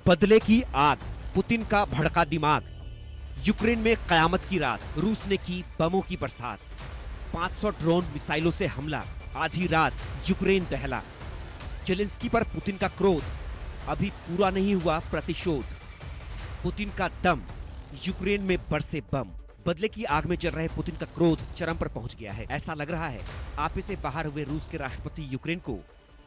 बदले की आग, पुतिन का भड़का दिमाग। यूक्रेन में कयामत की रात, रूस ने की बमों की बरसात। 500 ड्रोन मिसाइलों से हमला, आधी रात यूक्रेन दहला। जेलेंस्की पर पुतिन का क्रोध, अभी पूरा नहीं हुआ प्रतिशोध। पुतिन का दम, यूक्रेन में बरसे बम। बदले की आग में जल रहे पुतिन का क्रोध चरम पर पहुंच गया है। ऐसा लग रहा है आपे से बाहर हुए रूस के राष्ट्रपति यूक्रेन को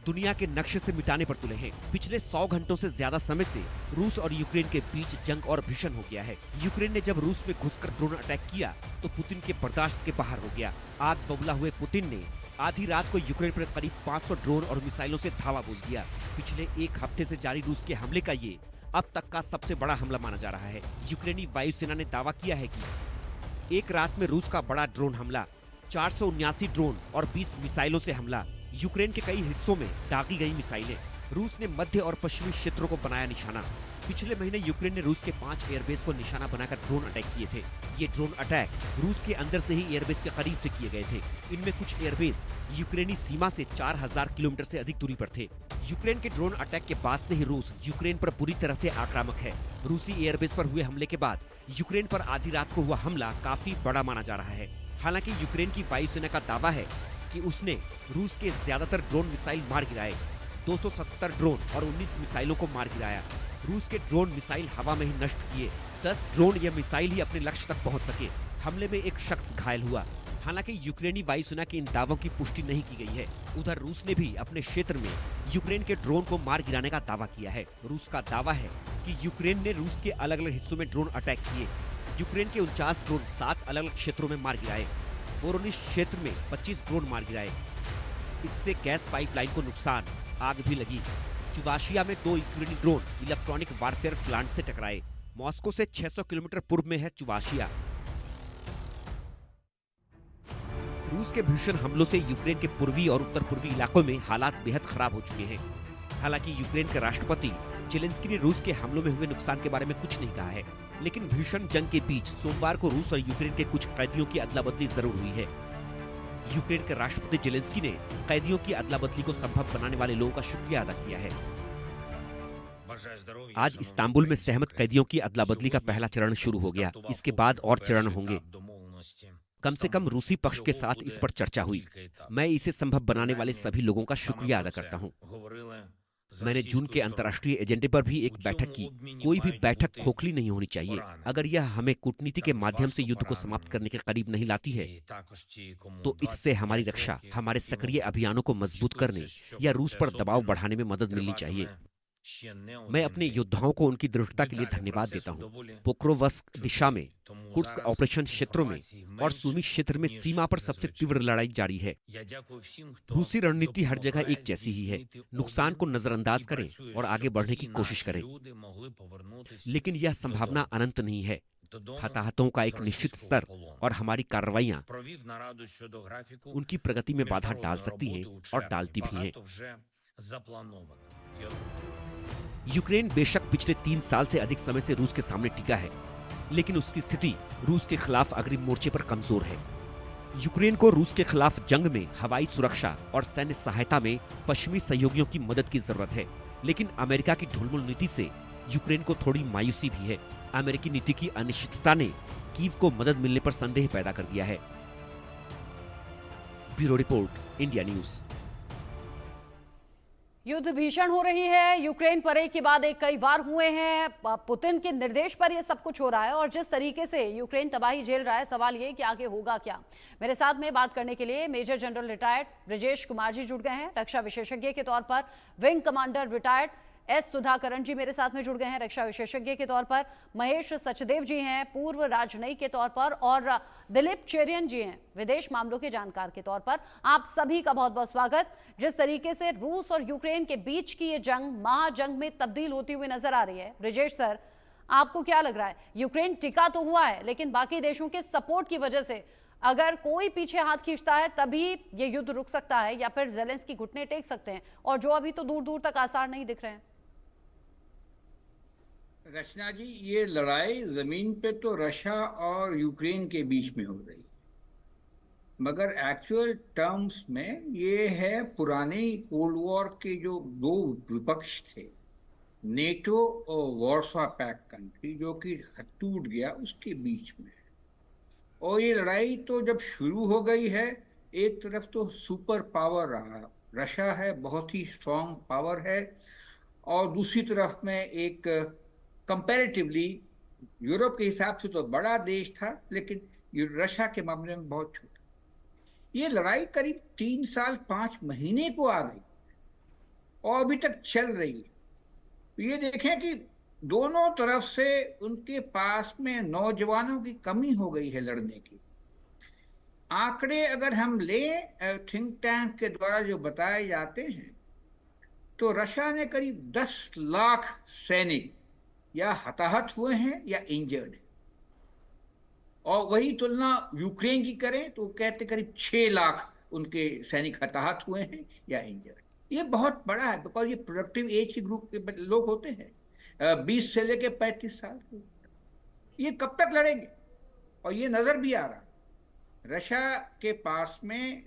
दुनिया के नक्शे से मिटाने पर तुले हैं। पिछले 100 घंटों से ज्यादा समय से रूस और यूक्रेन के बीच जंग और भीषण हो गया है। यूक्रेन ने जब रूस में घुसकर ड्रोन अटैक किया तो पुतिन के बर्दाश्त के बाहर हो गया। आग बबूला हुए पुतिन ने आधी रात को यूक्रेन पर करीब 500 ड्रोन और मिसाइलों से धावा बोल दिया। पिछले एक हफ्ते से जारी रूस के हमले का ये अब तक का सबसे बड़ा हमला माना जा रहा है। यूक्रेनी वायुसेना ने दावा किया है कि एक रात में रूस का बड़ा ड्रोन हमला, 479 ड्रोन और 20 मिसाइलों से हमला। यूक्रेन के कई हिस्सों में दागी गई मिसाइलें। रूस ने मध्य और पश्चिमी क्षेत्रों को बनाया निशाना। पिछले महीने यूक्रेन ने रूस के 5 एयरबेस को निशाना बनाकर ड्रोन अटैक किए थे। ये ड्रोन अटैक रूस के अंदर से ही एयरबेस के करीब से किए गए थे। इनमें कुछ एयरबेस यूक्रेनी सीमा से 4000 किलोमीटर से अधिक दूरी पर थे। यूक्रेन के ड्रोन अटैक के बाद से ही रूस यूक्रेन पर बुरी तरह से आक्रामक है। रूसी एयरबेस पर हुए हमले के बाद यूक्रेन पर आधी रात को हुआ हमला काफी बड़ा माना जा रहा है। हालांकि यूक्रेन की वायुसेना का दावा है कि उसने रूस के ज्यादातर ड्रोन मिसाइल मार गिराए। 277 ड्रोन और 19 मिसाइलों को मार गिराया। रूस के ड्रोन मिसाइल हवा में ही नष्ट किए। 10 ड्रोन या मिसाइल ही अपने लक्ष्य तक पहुंच सके। हमले में एक शख्स घायल हुआ। हालांकि यूक्रेनी वायुसेना के इन दावों की पुष्टि नहीं की गई है। उधर रूस ने भी अपने क्षेत्र में यूक्रेन के ड्रोन को मार गिराने का दावा किया है। रूस का दावा है कि यूक्रेन ने रूस के अलग अलग हिस्सों में ड्रोन अटैक किए। यूक्रेन के 49 ड्रोन 7 अलग अलग क्षेत्रों में मार गिराए। वोरोनिश क्षेत्र में 25 ड्रोन मार गिराए। इससे गैस पाइपलाइन को नुकसान, आग भी लगी। चुबाशिया में 2 यूक्रेनी ड्रोन इलेक्ट्रॉनिक वारफेयर प्लांट से टकराए। मॉस्को से 600 किलोमीटर पूर्व में है चुबाशिया। रूस के भीषण हमलों से यूक्रेन के पूर्वी और उत्तर पूर्वी इलाकों में हालात बेहद खराब हो चुके हैं। हालांकि यूक्रेन के राष्ट्रपति जेलेंस्की ने रूस के हमलों में हुए नुकसान के बारे में कुछ नहीं कहा है। लेकिन भीषण जंग के बीच सोमवार को रूस और यूक्रेन के कुछ कैदियों की अदला बदली जरूर हुई है। यूक्रेन के राष्ट्रपति जेलेंस्की ने कैदियों की अदला बदली को संभव बनाने वाले लोगों का शुक्रिया अदा किया है। आज इस्तांबुल में सहमत कैदियों की अदला बदली का पहला चरण शुरू हो गया। इसके बाद और चरण होंगे। कम से कम रूसी पक्ष के साथ इस पर चर्चा हुई। मैं इसे संभव बनाने वाले सभी लोगों का शुक्रिया अदा करता हूं। मैंने जून के अंतर्राष्ट्रीय एजेंडे पर भी एक बैठक की। कोई भी बैठक खोखली नहीं होनी चाहिए। अगर यह हमें कूटनीति के माध्यम से युद्ध को समाप्त करने के करीब नहीं लाती है तो इससे हमारी रक्षा, हमारे सक्रिय अभियानों को मजबूत करने या रूस पर दबाव बढ़ाने में मदद मिलनी चाहिए। मैं अपने योद्धाओं को उनकी दृढ़ता के लिए धन्यवाद देता हूं। पोक्रोवस्क दिशा में, कुर्स्क ऑपरेशन क्षेत्रों में और सुमी क्षेत्र में सीमा पर सबसे तीव्र लड़ाई जारी है। रूसी रणनीति हर जगह एक जैसी ही है। नुकसान को नजरअंदाज करें और आगे बढ़ने की कोशिश करें। लेकिन यह संभावना अनंत नहीं है। हताहतों का एक निश्चित स्तर और हमारी कार्रवाइयां उनकी प्रगति में बाधा डाल सकती हैं और डालती भी हैं। यूक्रेन बेशक पिछले 3 साल से अधिक समय से रूस के सामने टिका है, लेकिन उसकी स्थिति रूस के खिलाफ अग्रिम मोर्चे पर कमजोर है। यूक्रेन को रूस के खिलाफ जंग में हवाई सुरक्षा और सैन्य सहायता में पश्चिमी सहयोगियों की मदद की जरूरत है। लेकिन अमेरिका की ढुलमुल नीति से यूक्रेन को थोड़ी मायूसी भी है। अमेरिकी नीति की अनिश्चितता ने कीव को मदद मिलने पर संदेह पैदा कर दिया है। Bureau report, India news. युद्ध भीषण हो रही है। यूक्रेन पर एक के बाद एक कई वार हुए हैं। पुतिन के निर्देश पर यह सब कुछ हो रहा है और जिस तरीके से यूक्रेन तबाही झेल रहा है, सवाल ये कि आगे होगा क्या। मेरे साथ में बात करने के लिए major general retired Brajesh Kumar ji जुड़ गए हैं। रक्षा विशेषज्ञ के तौर पर wing commander retired S Sudhakaran ji मेरे साथ में जुड़ गए हैं। रक्षा विशेषज्ञ के तौर पर महेश सचदेव जी हैं, पूर्व राजनयिक के तौर पर, और दिलीप चेरियन जी हैं, विदेश मामलों के जानकार के तौर पर। आप सभी का बहुत बहुत स्वागत। जिस तरीके से रूस और यूक्रेन के बीच की ये जंग महाजंग में तब्दील होती हुई नजर आ रही है, ब्रजेश सर आपको क्या लग रहा है? यूक्रेन टिका तो हुआ है, लेकिन बाकी देशों के सपोर्ट की वजह से अगर कोई पीछे हाथ खींचता है तभी ये युद्ध रुक सकता है या फिर जेलेंस्की घुटने टेक सकते हैं, और जो अभी तो दूर दूर तक आसार नहीं दिख रहे हैं। रचना जी, ये लड़ाई जमीन पे तो रशिया और यूक्रेन के बीच में हो रही, मगर एक्चुअल टर्म्स में ये है पुराने कोल्ड वॉर के जो दो विपक्ष थे नेटो और वॉर्सो पैक्ट कंट्री जो कि टूट गया उसके बीच में है। और ये लड़ाई तो जब शुरू हो गई है, एक तरफ तो सुपर पावर रहा, रशिया है, बहुत ही स्ट्रांग पावर है, और दूसरी तरफ में एक कंपैरेटिवली यूरोप के हिसाब से तो बड़ा देश था, लेकिन रशिया के मामले में बहुत छोटा। ये लड़ाई करीब 3 साल 5 महीने को आ गई और अभी तक चल रही है। तो ये देखें कि दोनों तरफ से उनके पास में नौजवानों की कमी हो गई है लड़ने की। आंकड़े अगर हम लें थिंक टैंक के द्वारा जो बताए जाते हैं, तो रशिया ने करीब 10 लाख सैनिक या हताहत हुए हैं या इंजर्ड हैं, और वही तुलना यूक्रेन की करें तो कहते करीब 6 लाख उनके सैनिक हताहत हुए हैं या इंजर्ड। ये बहुत बड़ा है, बिकॉज ये प्रोडक्टिव एज के ग्रुप के लोग होते हैं, 20 से लेके 35 साल के। ये कब तक लड़ेंगे? और ये नजर भी आ रहा, रशिया के पास में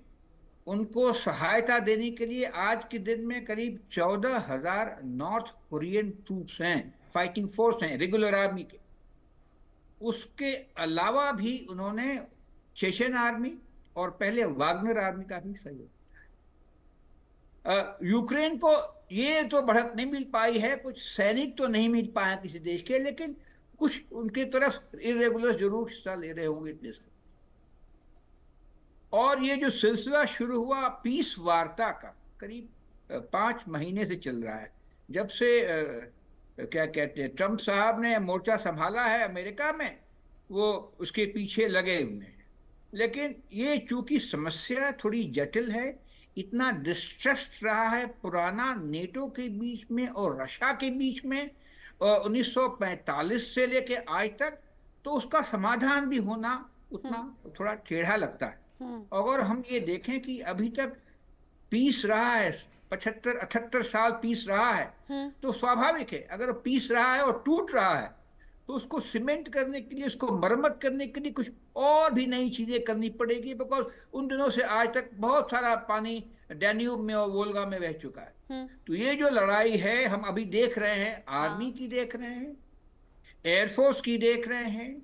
उनको सहायता देने के लिए आज के दिन में करीब 14,000 नॉर्थ कोरियन ट्रूप्स हैं, फाइटिंग फोर्स हैं, रेगुलर आर्मी के। उसके अलावा भी उन्होंने चेचन आर्मी और पहले वागनर आर्मी का भी सहयोग। यूक्रेन को ये तो बढ़त नहीं मिल पाई है, कुछ सैनिक तो नहीं मिल पाए किसी देश के, लेकिन कुछ उनकी तरफ इरेगुलर जरूर हिस्सा ले रहे होंगे इतने से। और ये जो सिलसिला शुरू हुआ पीस वार्ता का, करीब 5 महीने से चल रहा है, जब से क्या कहते हैं ट्रंप साहब ने मोर्चा संभाला है अमेरिका में, वो उसके पीछे लगे हुए हैं। लेकिन ये चूंकि समस्या थोड़ी जटिल है, इतना डिस्ट्रस्ट रहा है पुराना नेटो के बीच में और रशिया के बीच में 1945 से लेके आज तक, तो उसका समाधान भी होना उतना थोड़ा टेढ़ा लगता है। अगर हम ये देखें कि अभी तक पीस रहा है, 75-78 साल पीस रहा है, तो स्वाभाविक है अगर पीस रहा है और टूट रहा है तो उसको सीमेंट करने के लिए, उसको मरम्मत करने के लिए कुछ और भी नई चीजें करनी पड़ेगी, बिकॉज उन दिनों से आज तक बहुत सारा पानी डैन्यूब में और वोल्गा में बह चुका है। तो ये जो लड़ाई है हम अभी देख रहे हैं, आर्मी की देख रहे हैं, एयरफोर्स की देख रहे हैं,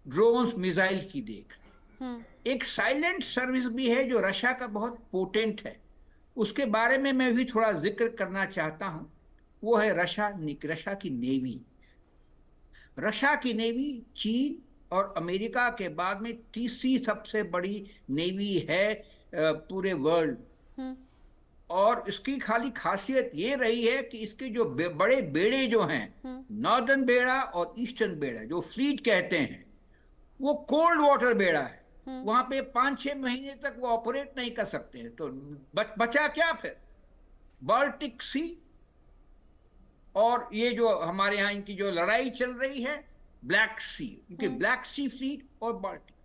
ड्रोन्स मिसाइल की देख रहे हैं। एक साइलेंट सर्विस भी है जो रशिया का बहुत पोटेंट है, उसके बारे में मैं भी थोड़ा जिक्र करना चाहता हूं। वो है रशिया की नेवी। रशिया की नेवी चीन और अमेरिका के बाद में तीसरी सबसे बड़ी नेवी है पूरे वर्ल्ड। और इसकी खाली खासियत ये रही है कि इसके जो बड़े बेड़े जो हैं, नॉर्दर्न बेड़ा और ईस्टर्न बेड़ा, जो फ्लीट कहते हैं, वो कोल्ड वाटर बेड़ा है। वहां पे 5-6 महीने तक वो ऑपरेट नहीं कर सकते हैं। तो बचा क्या फिर? बाल्टिक सी, और ये जो हमारे यहाँ इनकी जो लड़ाई चल रही है ब्लैक सी, उनके ब्लैक सी फ्लीट और बाल्टिक,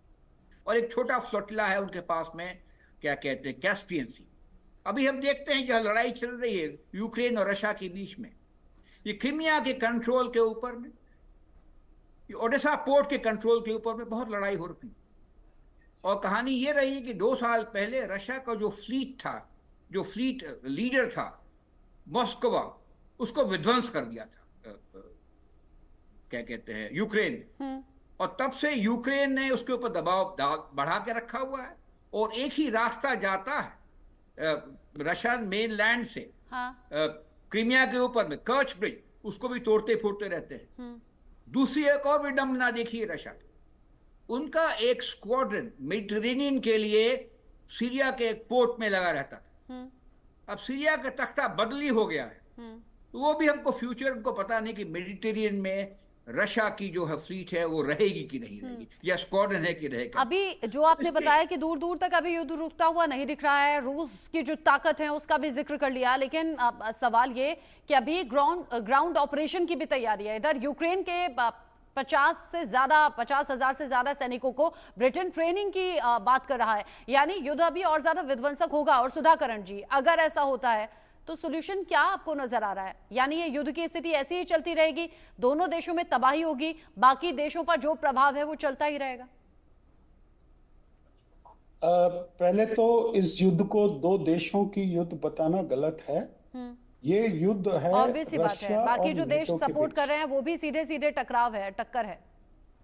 और एक छोटा फ्लोटिला है उनके पास में, क्या कहते हैं, कैस्पियन सी। अभी हम देखते हैं जो लड़ाई चल रही है यूक्रेन और रशिया के बीच में, ये क्रीमिया के कंट्रोल के ऊपर में, ये ओडेसा पोर्ट के कंट्रोल के ऊपर में बहुत लड़ाई हो रही। और कहानी ये रही कि 2 साल पहले रशिया का जो फ्लीट था, जो फ्लीट लीडर था मॉस्कोवा, उसको विध्वंस कर दिया था क्या कहते हैं यूक्रेन ने। और तब से यूक्रेन ने उसके ऊपर दबाव बढ़ा के रखा हुआ है, और एक ही रास्ता जाता है रशियन मेनलैंड से क्रीमिया के ऊपर में, कर्च ब्रिज, उसको भी तोड़ते फोड़ते रहते हैं। दूसरी एक और विडंबना देखिए रशिया, उनका एक स्क्वाड्रन मेडिटेरेनियन के लिए सीरिया के एक पोर्ट में लगा रहता था। अब सीरिया का तख्ता बदली हो गया है, तो वो भी हमको फ्यूचर उनको पता नहीं कि मेडिटेरियन में रशिया की जो है फ्लीट है वो रहेगी कि नहीं रहेगी, या स्क्वाड्रन है कि रहेगा। अभी जो आपने बताया कि दूर दूर तक अभी युद्ध रुकता हुआ नहीं दिख रहा है, रूस की जो ताकत है उसका भी जिक्र कर लिया, लेकिन सवाल ये कि अभी ग्राउंड ऑपरेशन की भी तैयारी है। इधर यूक्रेन के 50,000 से ज्यादा सैनिकों को ब्रिटेन ट्रेनिंग की बात कर रहा है, यानी युद्ध अभी और ज्यादा विध्वंसक होगा। और सुधाकरण जी, अगर ऐसा होता है तो सॉल्यूशन क्या आपको नजर आ रहा है? यानी ये युद्ध की स्थिति ऐसी ही चलती रहेगी, दोनों देशों में तबाही होगी, बाकी देशों पर जो प्रभाव है वो चलता ही रहेगा? पहले तो इस युद्ध को 2 देशों की युद्ध बताना गलत है। ये युद्ध है ऑब्वियस ही बात है, रशिया बाकी और जो देश नेटो के सपोर्ट बीच। कर रहे हैं वो भी सीधे सीधे टकराव है, टक्कर है।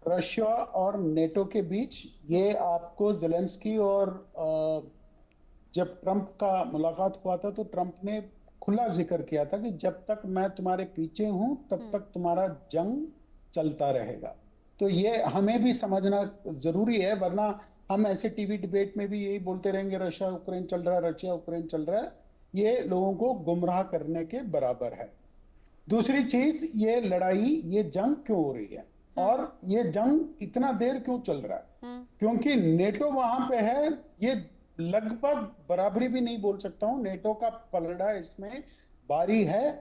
रशिया और नेटो के बीच ये आपको जेलेंस्की और जब ट्रंप का मुलाकात हुआ था तो ट्रंप ने खुला जिक्र किया था कि जब तक मैं तुम्हारे पीछे हूं तब तक तुम्हारा जंग चलता रहेगा। तो ये हमें भी समझना जरूरी है, वरना हम ऐसे टीवी डिबेट में भी यही बोलते रहेंगे रशिया यूक्रेन चल रहा है, रशिया यूक्रेन चल रहा है। ये लोगों को गुमराह करने के बराबर है। दूसरी चीज, ये लड़ाई, ये जंग क्यों हो रही है और ये जंग इतना देर क्यों चल रहा है? क्योंकि नेटो वहां पे है। ये लगभग बराबरी भी नहीं बोल सकता हूं, नेटो का पलड़ा इसमें भारी है।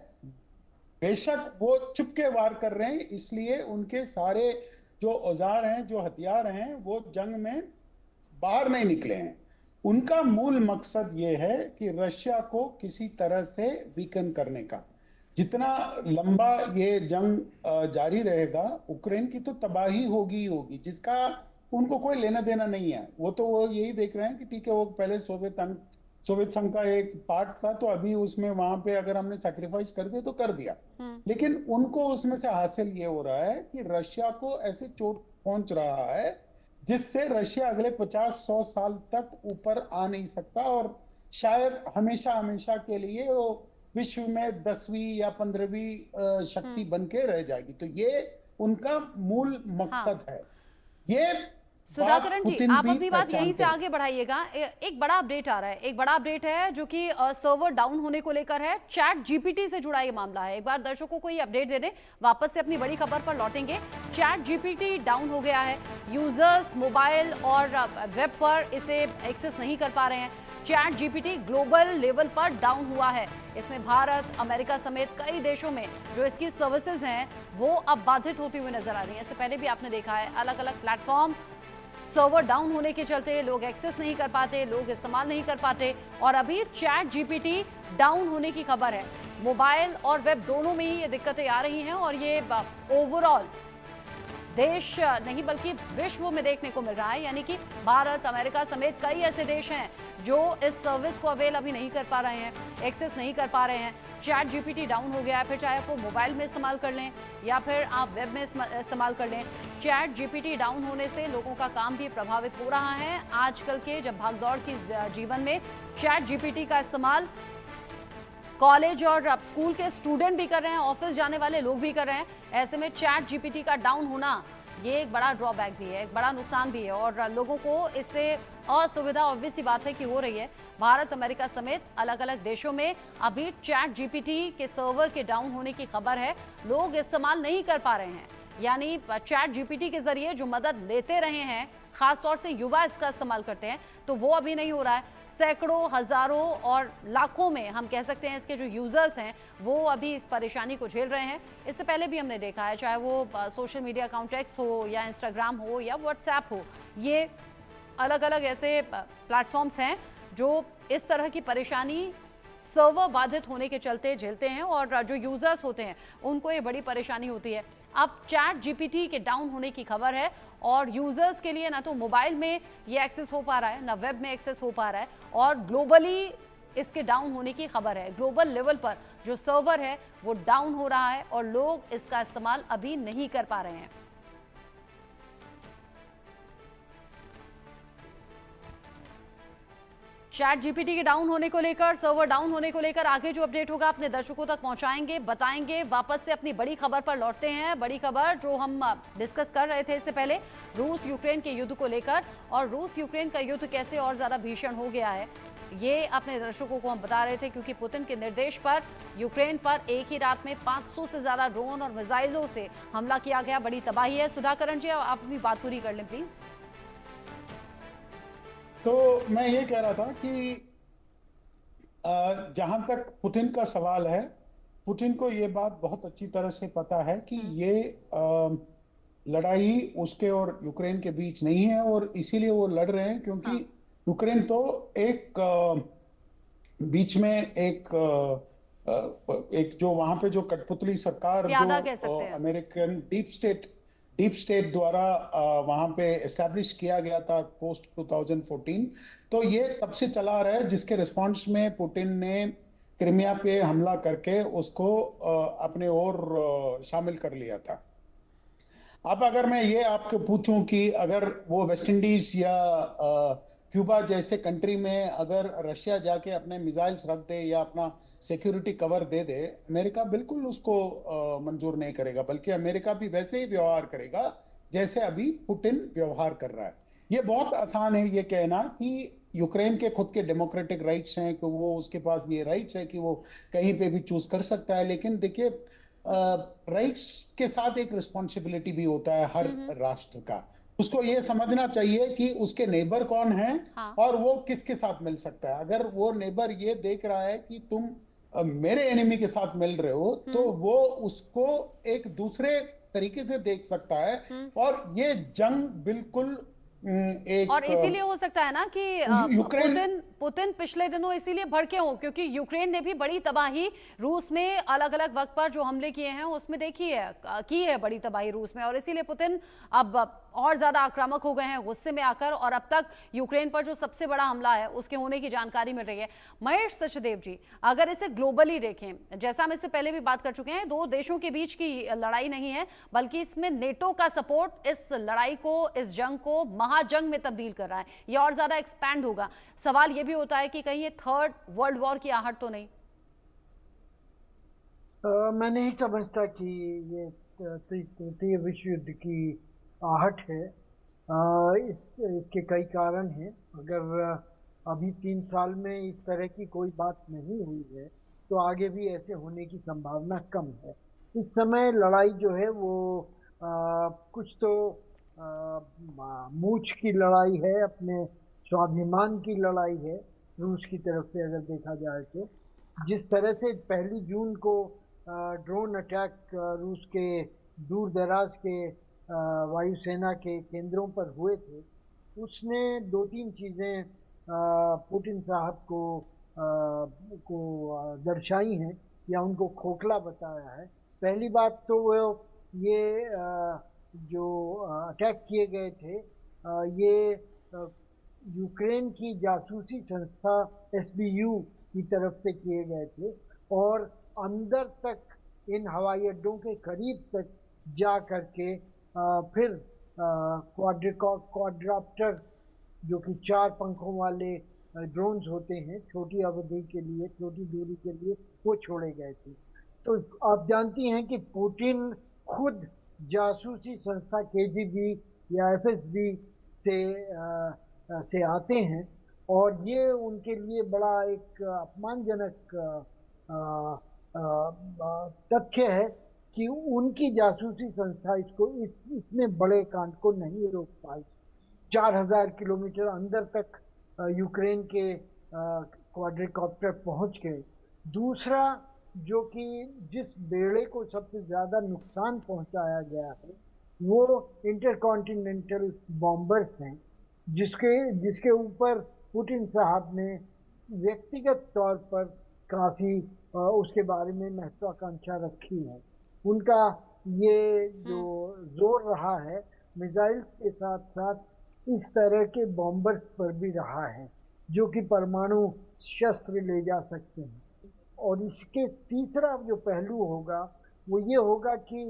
बेशक वो चुपके वार कर रहे हैं, इसलिए उनके सारे जो औजार हैं, जो हथियार हैं, वो जंग में बाहर नहीं निकले हैं। उनका मूल मकसद ये है कि रशिया को किसी तरह से वीकन करने का। जितना लंबा ये जंग जारी रहेगा, यूक्रेन की तो तबाही होगी ही होगी, जिसका उनको कोई लेना देना नहीं है। वो यही देख रहे हैं कि ठीक है, वो पहले सोवियत संघ का एक पार्ट था, तो अभी उसमें वहां पे अगर हमने सैक्रिफाइस कर दिया तो कर दिया। लेकिन उनको उसमें से हासिल ये हो रहा है कि रशिया को ऐसे चोट पहुंच रहा है जिससे रशिया अगले 50-100 साल तक ऊपर आ नहीं सकता और शायद हमेशा हमेशा के लिए वो विश्व में 10वीं या 15वीं शक्ति बन के रह जाएगी। तो ये उनका मूल मकसद है। ये सुधाकरण जी, पुतिन आप भी अपनी बात यहीं से पहचानते हैं। आगे बढ़ाइएगा। एक बड़ा अपडेट आ रहा है, एक बड़ा अपडेट है जो कि सर्वर डाउन होने को लेकर है। चैट जीपीटी से जुड़ा ये मामला है। एक बार दर्शकों को ये अपडेट दे दें, वापस से अपनी बड़ी खबर पर लौटेंगे। चैट जीपीटी डाउन हो गया है। यूजर्स मोबाइल और वेब पर इसे एक्सेस नहीं कर पा रहे हैं। चैट जीपीटी ग्लोबल लेवल पर डाउन हुआ है। इसमें भारत, अमेरिका समेत कई देशों में जो इसकी सर्विसेज हैं वो अब बाधित होती हुई नजर आ रही है। इससे पहले भी आपने देखा है, अलग अलग प्लेटफॉर्म सर्वर डाउन होने के चलते लोग एक्सेस नहीं कर पाते, लोग इस्तेमाल नहीं कर पाते। और अभी चैट जीपीटी डाउन होने की खबर है। मोबाइल और वेब दोनों में ही ये दिक्कतें आ रही हैं और ये ओवरऑल देश नहीं बल्कि विश्व में देखने को मिल रहा है। यानी कि भारत, अमेरिका समेत कई ऐसे देश हैं जो इस सर्विस को अवेल अभी नहीं कर पा रहे हैं, एक्सेस नहीं कर पा रहे हैं। चैट जीपीटी डाउन हो गया है, फिर चाहे आप वो मोबाइल में इस्तेमाल कर लें या फिर आप वेब में इस्तेमाल कर लें। चैट जीपीटी डाउन होने से लोगों का काम भी प्रभावित हो रहा है। आजकल के जब भागदौड़ की जीवन में चैट जीपीटी का इस्तेमाल कॉलेज और स्कूल के स्टूडेंट भी कर रहे हैं, ऑफिस जाने वाले लोग भी कर रहे हैं। ऐसे में चैट जीपीटी का डाउन होना ये एक बड़ा ड्रॉबैक भी है, एक बड़ा नुकसान भी है और लोगों को इससे असुविधा ऑब्वियस सी बात है कि हो रही है। भारत, अमेरिका समेत अलग अलग देशों में अभी चैट जीपीटी के सर्वर के डाउन होने की खबर है। लोग इस्तेमाल नहीं कर पा रहे हैं। यानी चैट जीपीटी के जरिए जो मदद लेते रहे हैं, खासतौर से युवा इसका इस्तेमाल करते हैं, तो वो अभी नहीं हो रहा है। सैकड़ों, हजारों और लाखों में हम कह सकते हैं इसके जो यूजर्स हैं वो अभी इस परेशानी को झेल रहे हैं। इससे पहले भी हमने देखा है, चाहे वो सोशल मीडिया अकाउंट एक्स हो या इंस्टाग्राम हो या व्हाट्सएप हो, ये अलग अलग ऐसे प्लेटफॉर्म्स हैं जो इस तरह की परेशानी सर्वर बाधित होने के चलते झेलते हैं और जो यूजर्स होते हैं उनको ये बड़ी परेशानी होती है। अब चैट जीपीटी के डाउन होने की खबर है और यूजर्स के लिए ना तो मोबाइल में ये एक्सेस हो पा रहा है, ना वेब में एक्सेस हो पा रहा है और ग्लोबली इसके डाउन होने की खबर है। ग्लोबल लेवल पर जो सर्वर है वो डाउन हो रहा है और लोग इसका इस्तेमाल अभी नहीं कर पा रहे हैं। चैट जीपीटी के डाउन होने को लेकर, सर्वर डाउन होने को लेकर आगे जो अपडेट होगा अपने दर्शकों तक पहुंचाएंगे, बताएंगे। वापस से अपनी बड़ी खबर पर लौटते हैं। बड़ी खबर जो हम डिस्कस कर रहे थे इससे पहले, रूस यूक्रेन के युद्ध को लेकर और रूस यूक्रेन का युद्ध कैसे और ज्यादा भीषण हो गया है, ये अपने दर्शकों को हम बता रहे थे। क्योंकि पुतिन के निर्देश पर यूक्रेन पर एक ही रात में 500 से ज्यादा ड्रोन और मिसाइलों से हमला किया गया, बड़ी तबाही है। सुधाकरण जी, आप अपनी बात पूरी कर लें प्लीज। तो मैं ये कह रहा था कि जहां तक पुतिन का सवाल है, पुतिन को ये बात बहुत अच्छी तरह से पता है कि ये लड़ाई उसके और यूक्रेन के बीच नहीं है और इसीलिए वो लड़ रहे हैं। क्योंकि यूक्रेन तो एक बीच में एक जो वहां पे जो कठपुतली सरकार जो अमेरिकन डीप स्टेट द्वारा वहां पे एस्टैब्लिश किया गया था पोस्ट 2014, तो ये तब से चला रहा है, जिसके रिस्पांस में पुतिन ने क्रिमिया पे हमला करके उसको अपने ओर शामिल कर लिया था। अब अगर मैं ये आपको पूछूं कि अगर वो वेस्ट इंडीज या क्यूबा जैसे कंट्री में अगर रशिया जाके अपने मिसाइल्स रख दे या अपना सिक्योरिटी कवर दे दे, अमेरिका बिल्कुल उसको मंजूर नहीं करेगा, बल्कि अमेरिका भी वैसे ही व्यवहार करेगा जैसे अभी पुतिन व्यवहार कर रहा है। ये बहुत आसान है ये कहना कि यूक्रेन के खुद के डेमोक्रेटिक राइट्स हैं, कि वो उसके पास ये राइट्स है कि वो कहीं पे भी चूज कर सकता है, लेकिन देखिए राइट्स के साथ एक रिस्पॉन्सिबिलिटी भी होता है हर राष्ट्र का। उसको ये समझना चाहिए कि उसके नेबर कौन हैं हाँ। और वो किसके साथ मिल सकता है। अगर वो नेबर ये देख रहा है कि तुम मेरे एनिमी के साथ मिल रहे हो, तो वो उसको एक दूसरे तरीके से देख सकता है। और ये जंग बिल्कुल और एक इसीलिए हो सकता है ना कि यूक्रेन पुतिन पिछले दिनों इसीलिए भड़के हों, क्योंकि यूक्रेन ने भी बड़ी तबाही रूस में अलग अलग वक्त पर जो हमले किए हैं उसमें देखी है, की है बड़ी तबाही रूस में, और इसीलिए पुतिन अब और ज्यादा आक्रामक हो गए हैं गुस्से में आकर, और अब तक यूक्रेन पर जो सबसे बड़ा हमला है उसके होने की जानकारी मिल रही है। महेश सचदेव जी, अगर इसे ग्लोबली देखें, जैसा हम इससे पहले भी बात कर चुके हैं, दो देशों के बीच की लड़ाई नहीं है, बल्कि इसमें नेटो का सपोर्ट इस लड़ाई को, इस जंग को महाजंग में तब्दील कर रहा है, ये और ज्यादा एक्सपैंड होगा। सवाल ये भी होता है कि कहीं ये थर्ड वर्ल्ड वॉर की आहट तो नहीं? मैं नहीं समझता कि ये तृतीय विश्व युद्ध की आहट है। इसके कई कारण हैं। अगर अभी 3 साल में इस तरह की कोई बात नहीं हुई है तो आगे भी ऐसे होने की संभावना कम है। इस समय लड़ाई जो है वो कुछ तो मूछ की लड़ाई है, अपने स्वाभिमान की लड़ाई है रूस की तरफ से अगर देखा जाए तो। जिस तरह से 1 जून को ड्रोन अटैक रूस के दूर दराज के वायुसेना के केंद्रों पर हुए थे, उसने 2-3 चीज़ें पुतिन साहब को दर्शाई हैं या उनको खोखला बताया है। पहली बात तो वो ये जो अटैक किए गए थे ये यूक्रेन की जासूसी संस्था एसबीयू की तरफ से किए गए थे, और अंदर तक इन हवाई अड्डों के करीब तक जा करके फिर क्वाड्राप्टर जो कि 4 पंखों वाले ड्रोन्स होते हैं छोटी अवधि के लिए, छोटी दूरी के लिए, वो छोड़े गए थे। तो आप जानती हैं कि पुतिन खुद जासूसी संस्था केजीबी या एफएसबी से आते हैं, और ये उनके लिए बड़ा एक अपमानजनक तथ्य है कि उनकी जासूसी संस्था इसको इतने बड़े कांड को नहीं रोक पाई। 4000 किलोमीटर अंदर तक यूक्रेन के क्वाड्रिकॉप्टर पहुंच गए। दूसरा, जो कि जिस बेड़े को सबसे ज्यादा नुकसान पहुंचाया गया है वो इंटरकॉन्टिनेंटल बॉम्बर्स हैं, जिसके ऊपर पुतिन साहब ने व्यक्तिगत तौर पर काफी उसके बारे में महत्वाकांक्षा रखी है। उनका ये जो जोर रहा है मिसाइल के साथ साथ इस तरह के बॉम्बर्स पर भी रहा है, जो कि परमाणु शस्त्र ले जा सकते हैं। और इसके तीसरा जो पहलू होगा वो ये होगा कि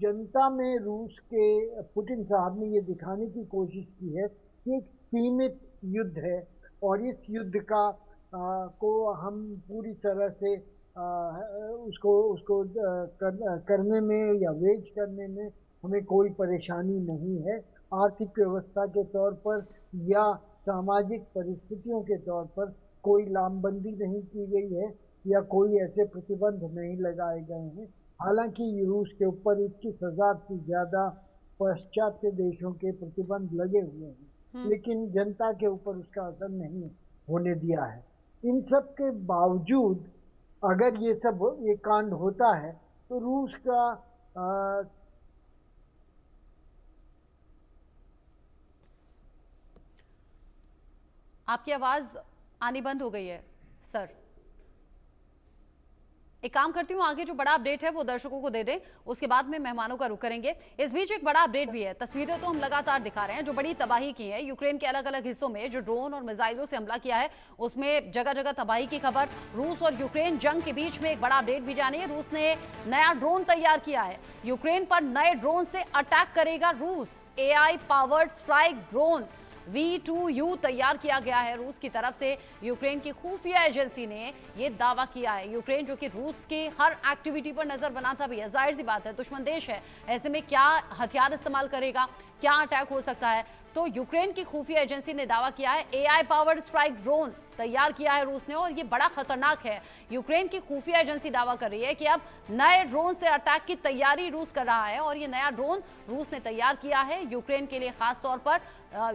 जनता में रूस के पुतिन साहब ने ये दिखाने की कोशिश की है कि एक सीमित युद्ध है, और इस युद्ध का को हम पूरी तरह से उसको करने में या वेज करने में हमें कोई परेशानी नहीं है। आर्थिक व्यवस्था के तौर पर या सामाजिक परिस्थितियों के तौर पर कोई लामबंदी नहीं की गई है या कोई ऐसे प्रतिबंध नहीं लगाए गए हैं। हालांकि रूस के ऊपर 21,000 से ज्यादा पाश्चात्य देशों के प्रतिबंध लगे हुए हैं, लेकिन जनता के ऊपर उसका असर नहीं होने दिया है। इन सब के बावजूद अगर ये कांड होता है तो रूस का आपकी आवाज आनी बंद हो गई है सर। एक काम करती हूँ, आगे जो बड़ा अपडेट है वो दर्शकों को दे दें, उसके बाद में मेहमानों का रुख करेंगे। इस बीच एक बड़ा अपडेट भी है, तस्वीरें तो हम लगातार दिखा रहे हैं जो बड़ी तबाही की है यूक्रेन के अलग अलग हिस्सों में, जो ड्रोन और मिसाइलों से हमला किया है उसमें जगह जगह तबाही की खबर। रूस और यूक्रेन जंग के बीच में एक बड़ा अपडेट भी जानिए। रूस ने नया ड्रोन तैयार किया है, यूक्रेन पर नए ड्रोन से अटैक करेगा रूस। AI powered strike drone V2U तैयार किया गया है रूस की तरफ से। यूक्रेन की खुफिया एजेंसी ने यह दावा किया है। यूक्रेन जो कि रूस की हर एक्टिविटी पर नजर बनाता भी है, जाहिर सी बात है दुश्मन देश है, ऐसे में क्या हथियार इस्तेमाल करेगा, क्या अटैक हो सकता है, तो यूक्रेन की खुफिया एजेंसी ने दावा किया है AI पावर्ड स्ट्राइक ड्रोन तैयार किया है रूस ने, और ये बड़ा खतरनाक है। यूक्रेन की खुफिया एजेंसी दावा कर रही है कि अब नए ड्रोन से अटैक की तैयारी रूस कर रहा है, और ये नया ड्रोन रूस ने तैयार किया है यूक्रेन के लिए, खास तौर पर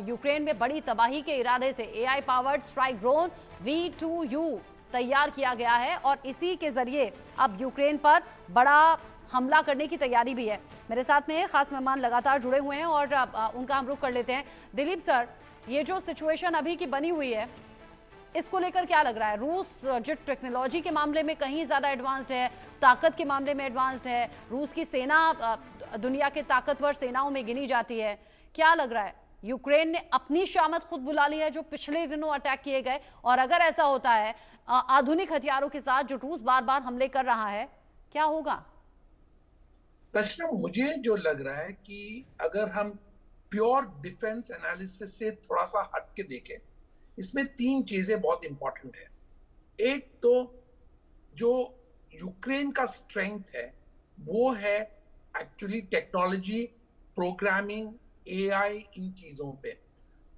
यूक्रेन में बड़ी तबाही के इरादे से AI powered strike drone V2U तैयार किया गया है, और इसी के जरिए अब यूक्रेन पर बड़ा हमला करने की तैयारी भी है। मेरे साथ में खास मेहमान लगातार जुड़े हुए हैं और उनका हम रुख कर लेते हैं। दिलीप सर, ये जो सिचुएशन अभी की बनी हुई है इसको लेकर क्या लग रहा है? रूस जो टेक्नोलॉजी के मामले में कहीं ज्यादा एडवांस्ड है, ताकत के मामले में एडवांस्ड है, रूस की सेना दुनिया के ताकतवर सेनाओं में गिनी जाती है, क्या लग रहा है यूक्रेन ने अपनी शामत खुद बुला ली है जो पिछले दिनों अटैक किए गए? और अगर ऐसा होता है आधुनिक हथियारों के साथ जो रूस बार बार हमले कर रहा है, क्या होगा? रचना, मुझे जो लग रहा है कि अगर हम प्योर डिफेंस एनालिसिस से थोड़ा सा हट के देखें, इसमें तीन चीजें बहुत इंपॉर्टेंट है। एक तो जो यूक्रेन का स्ट्रेंथ है वो है एक्चुअली टेक्नोलॉजी, प्रोग्रामिंग, AI, इन चीजों पे।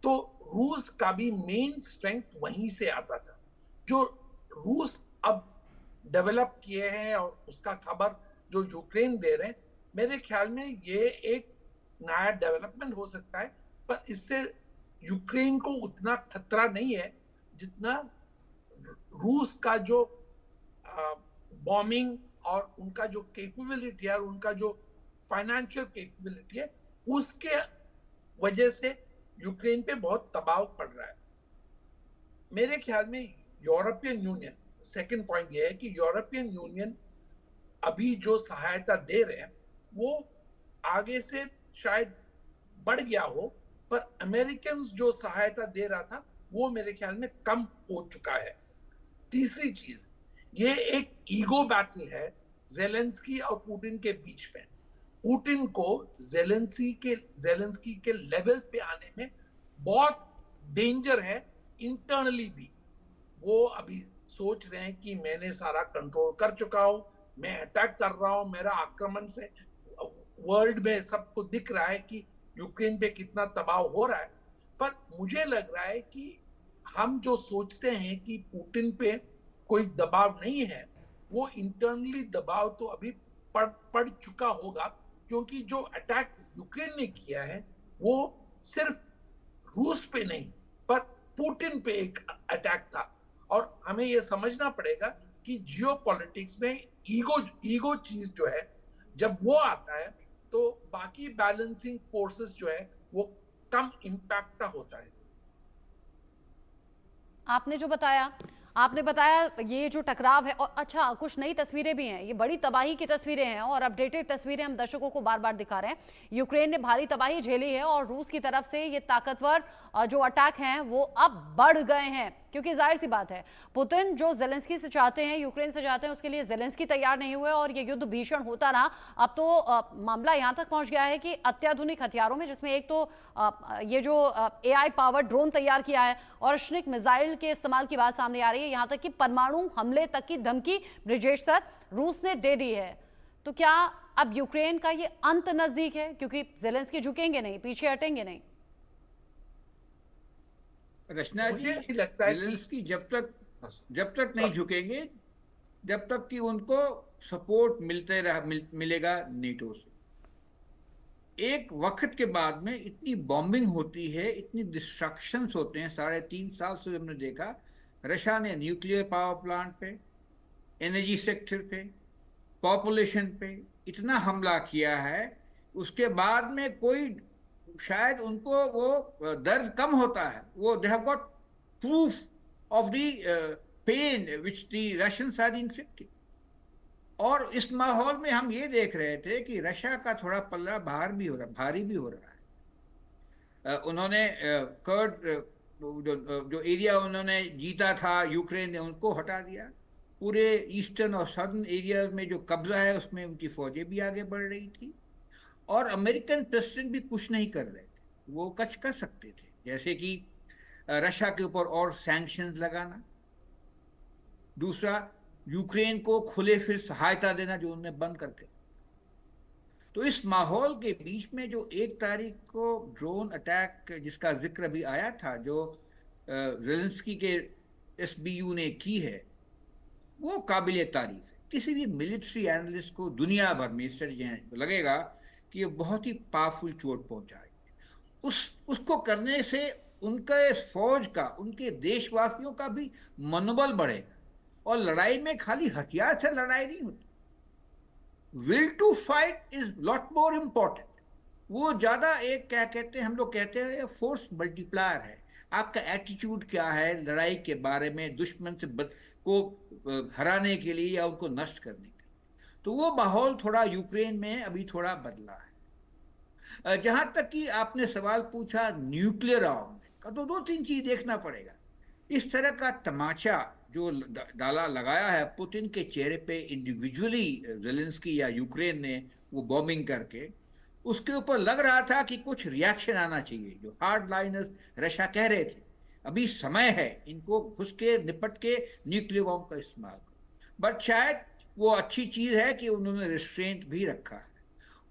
तो रूस का भी मेन स्ट्रेंथ वहीं से आता था। जो रूस अब डेवलप किए हैं और उसका खबर जो यूक्रेन दे रहे हैं, मेरे ख्याल में ये एक नया डेवलपमेंट हो सकता है, पर इससे यूक्रेन को उतना खतरा नहीं है जितना रूस का जो बॉम्बिंग और उनका जो कैपेबिलिटी है और उनका जो फाइनेंशियल कैपेबिलिटी है, उसके वजह से यूक्रेन पे बहुत दबाव पड़ रहा है। मेरे ख्याल में यूरोपियन यूनियन, सेकंड पॉइंट ये है कि यूरोपियन यूनियन अभी जो सहायता दे रहे हैं वो आगे से शायद बढ़ गया हो, पर अमेरिकन जो सहायता दे रहा था वो मेरे ख्याल में कम हो चुका है। तीसरी चीज, ये एक ईगो बैटल है जेलेंस्की और पुतिन के बीच में। पुतिन को जेलेंस्की के लेवल पे आने में बहुत डेंजर है इंटरनली भी। वो अभी सोच रहे हैं कि मैंने सारा कंट्रोल कर चुका हूं, मैं अटैक कर रहा हूं, मेरा आक्रमण से वर्ल्ड में सबको दिख रहा है कि यूक्रेन पे कितना दबाव हो रहा है। पर मुझे लग रहा है कि हम जो सोचते हैं कि पुतिन पे कोई दबाव नहीं है, वो इंटरनली दबाव तो अभी पड़ चुका होगा, क्योंकि जो अटैक यूक्रेन ने किया है वो सिर्फ रूस पे नहीं पर पुतिन पे एक अटैक था। और हमें ये समझना पड़ेगा कि जियोपॉलिटिक्स में ईगो चीज जो है, जब वो आता है तो बाकी बैलेंसिंग फोर्सेस जो है वो कम इम्पैक्ट का होता है। आपने बताया ये जो टकराव है, और अच्छा कुछ नई तस्वीरें भी हैं, ये बड़ी तबाही की तस्वीरें हैं और अपडेटेड तस्वीरें हम दर्शकों को बार बार दिखा रहे हैं। यूक्रेन ने भारी तबाही झेली है और रूस की तरफ से ये ताकतवर जो अटैक हैं वो अब बढ़ गए हैं, क्योंकि जाहिर सी बात है पुतिन जो जेलेंस्की से चाहते हैं, यूक्रेन से चाहते हैं, उसके लिए जेलेंस्की तैयार नहीं हुए और ये युद्ध भीषण होता रहा। अब तो मामला यहाँ तक पहुंच गया है कि अत्याधुनिक हथियारों में, जिसमें एक तो ये जो AI पावर्ड ड्रोन तैयार किया है और श्निक मिसाइल के इस्तेमाल की बात सामने आ रही है, यहाँ तक कि परमाणु हमले तक की धमकी ब्रिजेश सर रूस ने दे दी है। तो क्या अब यूक्रेन का ये अंत नजदीक है, क्योंकि जेलेंस्की झुकेंगे नहीं, पीछे हटेंगे नहीं? रचना जी, मुझे लगता है जेलेंस्की जब तक नहीं झुकेंगे जब तक कि उनको सपोर्ट मिलेगा नेटो से। एक वक्त के बाद में इतनी बॉम्बिंग होती है, इतनी डिस्ट्रक्शंस होते हैं। 3.5 साल से हमने देखा रशिया ने न्यूक्लियर पावर प्लांट पे, एनर्जी सेक्टर पे, पॉपुलेशन पे इतना हमला किया है, उसके बाद में कोई शायद उनको वो दर्द कम होता है। वो they have got proof of the pain which the Russians had inflicted. और इस माहौल में हम ये देख रहे थे कि रशिया का थोड़ा पल्ला भारी भी हो रहा है। उन्होंने कर्ड जो एरिया उन्होंने जीता था यूक्रेन ने, उनको हटा दिया। पूरे ईस्टर्न और सदर्न एरिया में जो कब्जा है उसमें उनकी फौजें भी आगे बढ़ रही थी, और अमेरिकन प्रेसिडेंट भी कुछ नहीं कर रहे थे। वो कुछ कर सकते थे, जैसे कि रशिया के ऊपर और सैंक्शंस लगाना, दूसरा यूक्रेन को खुले फिर सहायता देना जो उन्होंने बंद करके। तो इस माहौल के बीच में जो 1 तारीख को ड्रोन अटैक जिसका जिक्र भी आया था, जो ज़ेलेंस्की के एसबीयू ने की है, वो काबिल तारीफ है। किसी भी मिलिट्री एनालिस्ट को दुनिया भर में लगेगा कि ये बहुत ही पावरफुल चोट पहुंचाएगी। उसको करने से उनके फौज का, उनके देशवासियों का भी मनोबल बढ़ेगा। और लड़ाई में खाली हथियार से लड़ाई नहीं होती, will to fight is lot more important. वो ज्यादा एक क्या कहते हैं, हम लोग कहते हैं फोर्स मल्टीप्लायर है। आपका एटीट्यूड क्या है लड़ाई के बारे में, दुश्मन से को हराने के लिए या उनको नष्ट करने के लिए। तो वो माहौल थोड़ा यूक्रेन में अभी थोड़ा बदला है। जहां तक कि आपने सवाल पूछा न्यूक्लियर आर्म का, तो 2-3 चीज देखना पड़ेगा। इस तरह का तमाचा जो लगाया है पुतिन के चेहरे पे इंडिविजुअली ज़ेलेंस्की या यूक्रेन ने, वो बॉम्बिंग करके, उसके ऊपर लग रहा था कि कुछ रिएक्शन आना चाहिए। जो हार्ड लाइनर्स रशिया कह रहे थे अभी समय है इनको घुस के निपट के न्यूक्लियर बॉम्ब का इस्तेमाल करो, बट शायद वो अच्छी चीज है कि उन्होंने रिस्ट्रेंट भी रखा है।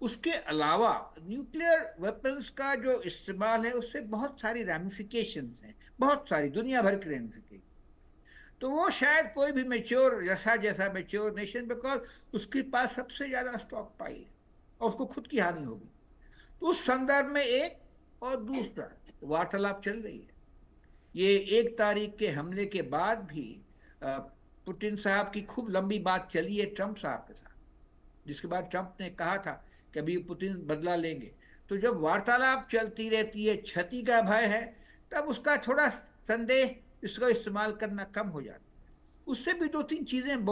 उसके अलावा न्यूक्लियर वेपन्स का जो इस्तेमाल है उससे बहुत सारी रैमिफिकेशंस हैं, बहुत सारी दुनिया भर की रैमिफिकेशन। तो वो शायद कोई भी मैच्योर रशिया जैसा मैच्योर नेशन, बिकॉज उसके पास सबसे ज्यादा स्टॉक पाइल है और उसको खुद की हानि होगी। तो उस संदर्भ में एक और दूसरा वार्तालाप चल रही है। ये 1 तारीख के हमले के बाद भी पुतिन साहब की खूब लंबी बात चली है ट्रंप साहब के साथ, जिसके बाद ट्रंप ने कहा था कि अभी पुतिन बदला लेंगे। तो जब वार्तालाप चलती रहती है, क्षति का भय है, तब उसका थोड़ा संदेह, इसका इस्तेमाल करना कम हो जाता है। उससे भी 2-3 चीजें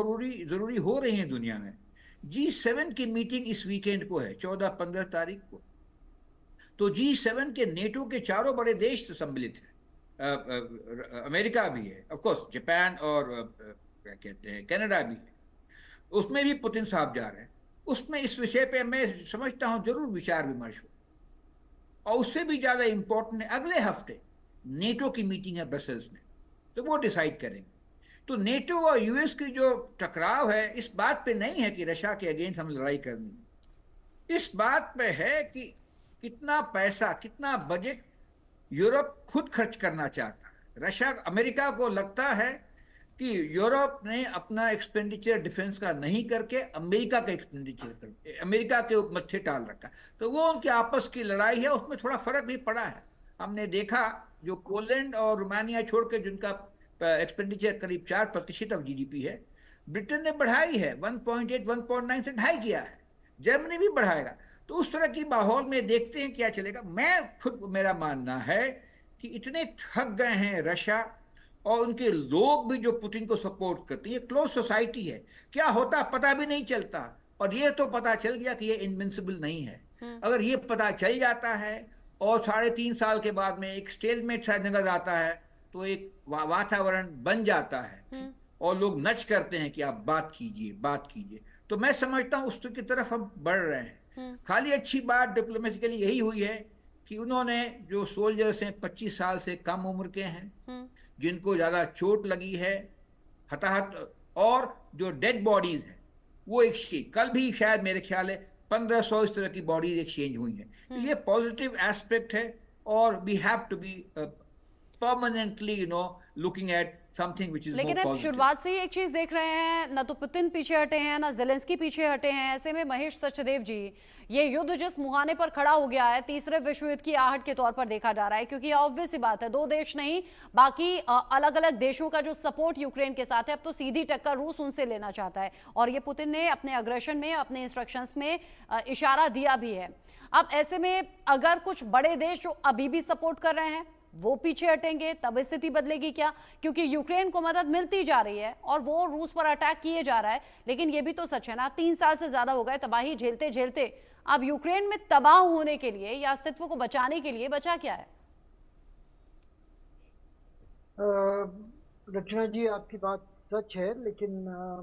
जरूरी हो रही हैं दुनिया में। G7 की मीटिंग इस वीकेंड को है, 14-15 तारीख को। तो G7 के नेटो के 4 बड़े देश सम्मिलित हैं, अमेरिका भी है, ऑफ कोर्स जापान और क्या कहते हैं कनाडा भी है। उसमें भी पुतिन साहब जा रहे हैं। उसमें इस विषय पे मैं समझता हूं जरूर विचार विमर्श हो। और उससे भी ज्यादा इंपॉर्टेंट है, अगले हफ्ते नेटो की मीटिंग है ब्रसेल्स में, तो वो डिसाइड करेंगे। तो नेटो और यूएस की जो टकराव है इस बात पे नहीं है कि रशिया के अगेंस्ट हम लड़ाई करनी है, इस बात पे है कि कितना पैसा, कितना बजट यूरोप खुद खर्च करना चाहता है। रशिया, अमेरिका को लगता है कि यूरोप ने अपना एक्सपेंडिचर डिफेंस का नहीं करके अमेरिका का एक्सपेंडिचर कर, अमेरिका के मत्थे टाल रखा। तो वो उनके आपस की लड़ाई है, उसमें थोड़ा फर्क भी पड़ा है। हमने देखा जो पोलैंड और रोमानिया छोड़ के जिनका एक्सपेंडिचर करीब 4% ऑफ जीडीपी है, ब्रिटेन ने बढ़ाई है 1.8 1.9 से 2.5 किया है, जर्मनी भी बढ़ाएगा। तो उस तरह की माहौल में देखते हैं क्या चलेगा। मैं खुद, मेरा मानना है कि इतने थक गए हैं रशिया और उनके लोग भी जो पुतिन को सपोर्ट करते हैं। ये क्लोज सोसाइटी है, क्या होता पता भी नहीं चलता। और ये तो पता चल गया कि ये इनविंसिबल नहीं है। अगर ये पता चल जाता है और 3.5 साल के बाद में एक स्टेलमेट सा नजर आता है, तो एक वातावरण बन जाता है और लोग नच करते हैं कि आप बात कीजिए, बात कीजिए। तो मैं समझता हूं उस की तरफ हम बढ़ रहे हैं। खाली अच्छी बात डिप्लोमेटिकली यही हुई है कि उन्होंने जो सोल्जर्स हैं 25 साल से कम उम्र के हैं, जिनको ज्यादा चोट लगी है, हताहत, और जो डेड बॉडीज हैं वो एक्सचेंज, कल भी शायद मेरे ख्याल है 1500 इस तरह की बॉडीज एक्सचेंज हुई हैं। तो ये पॉजिटिव एस्पेक्ट है और we have to be permanently looking at something which is more लेकिन positive। अब शुरुआत से ही एक चीज देख रहे हैं, ना तो पुतिन पीछे हटे हैं, ना ज़ेलेंस्की पीछे हटे हैं। ऐसे में महेश सचदेव जी, ये युद्ध जिस मुहाने पर खड़ा हो गया है, तीसरे विश्व युद्ध की आहट के तौर पर देखा जा रहा है, क्योंकि ऑब्वियस सी बात है 2 देश नहीं, बाकी अलग अलग देशों का जो सपोर्ट यूक्रेन के साथ है, अब तो सीधी टक्कर रूस उनसे लेना चाहता है। और ये पुतिन ने अपने अग्रेशन में, अपने इंस्ट्रक्शंस में इशारा दिया भी है। अब ऐसे में अगर कुछ बड़े देश जो अभी भी सपोर्ट कर रहे हैं, वो पीछे हटेंगे तब स्थिति बदलेगी क्या? क्योंकि यूक्रेन को मदद मिलती जा रही है और वो रूस पर अटैक किए जा रहा है। लेकिन ये भी तो सच है ना, 3 साल से ज्यादा हो गए तबाही झेलते झेलते। अब यूक्रेन में तबाह होने के लिए या अस्तित्व को बचाने के लिए बचा क्या है? रचना जी, आपकी बात सच है, लेकिन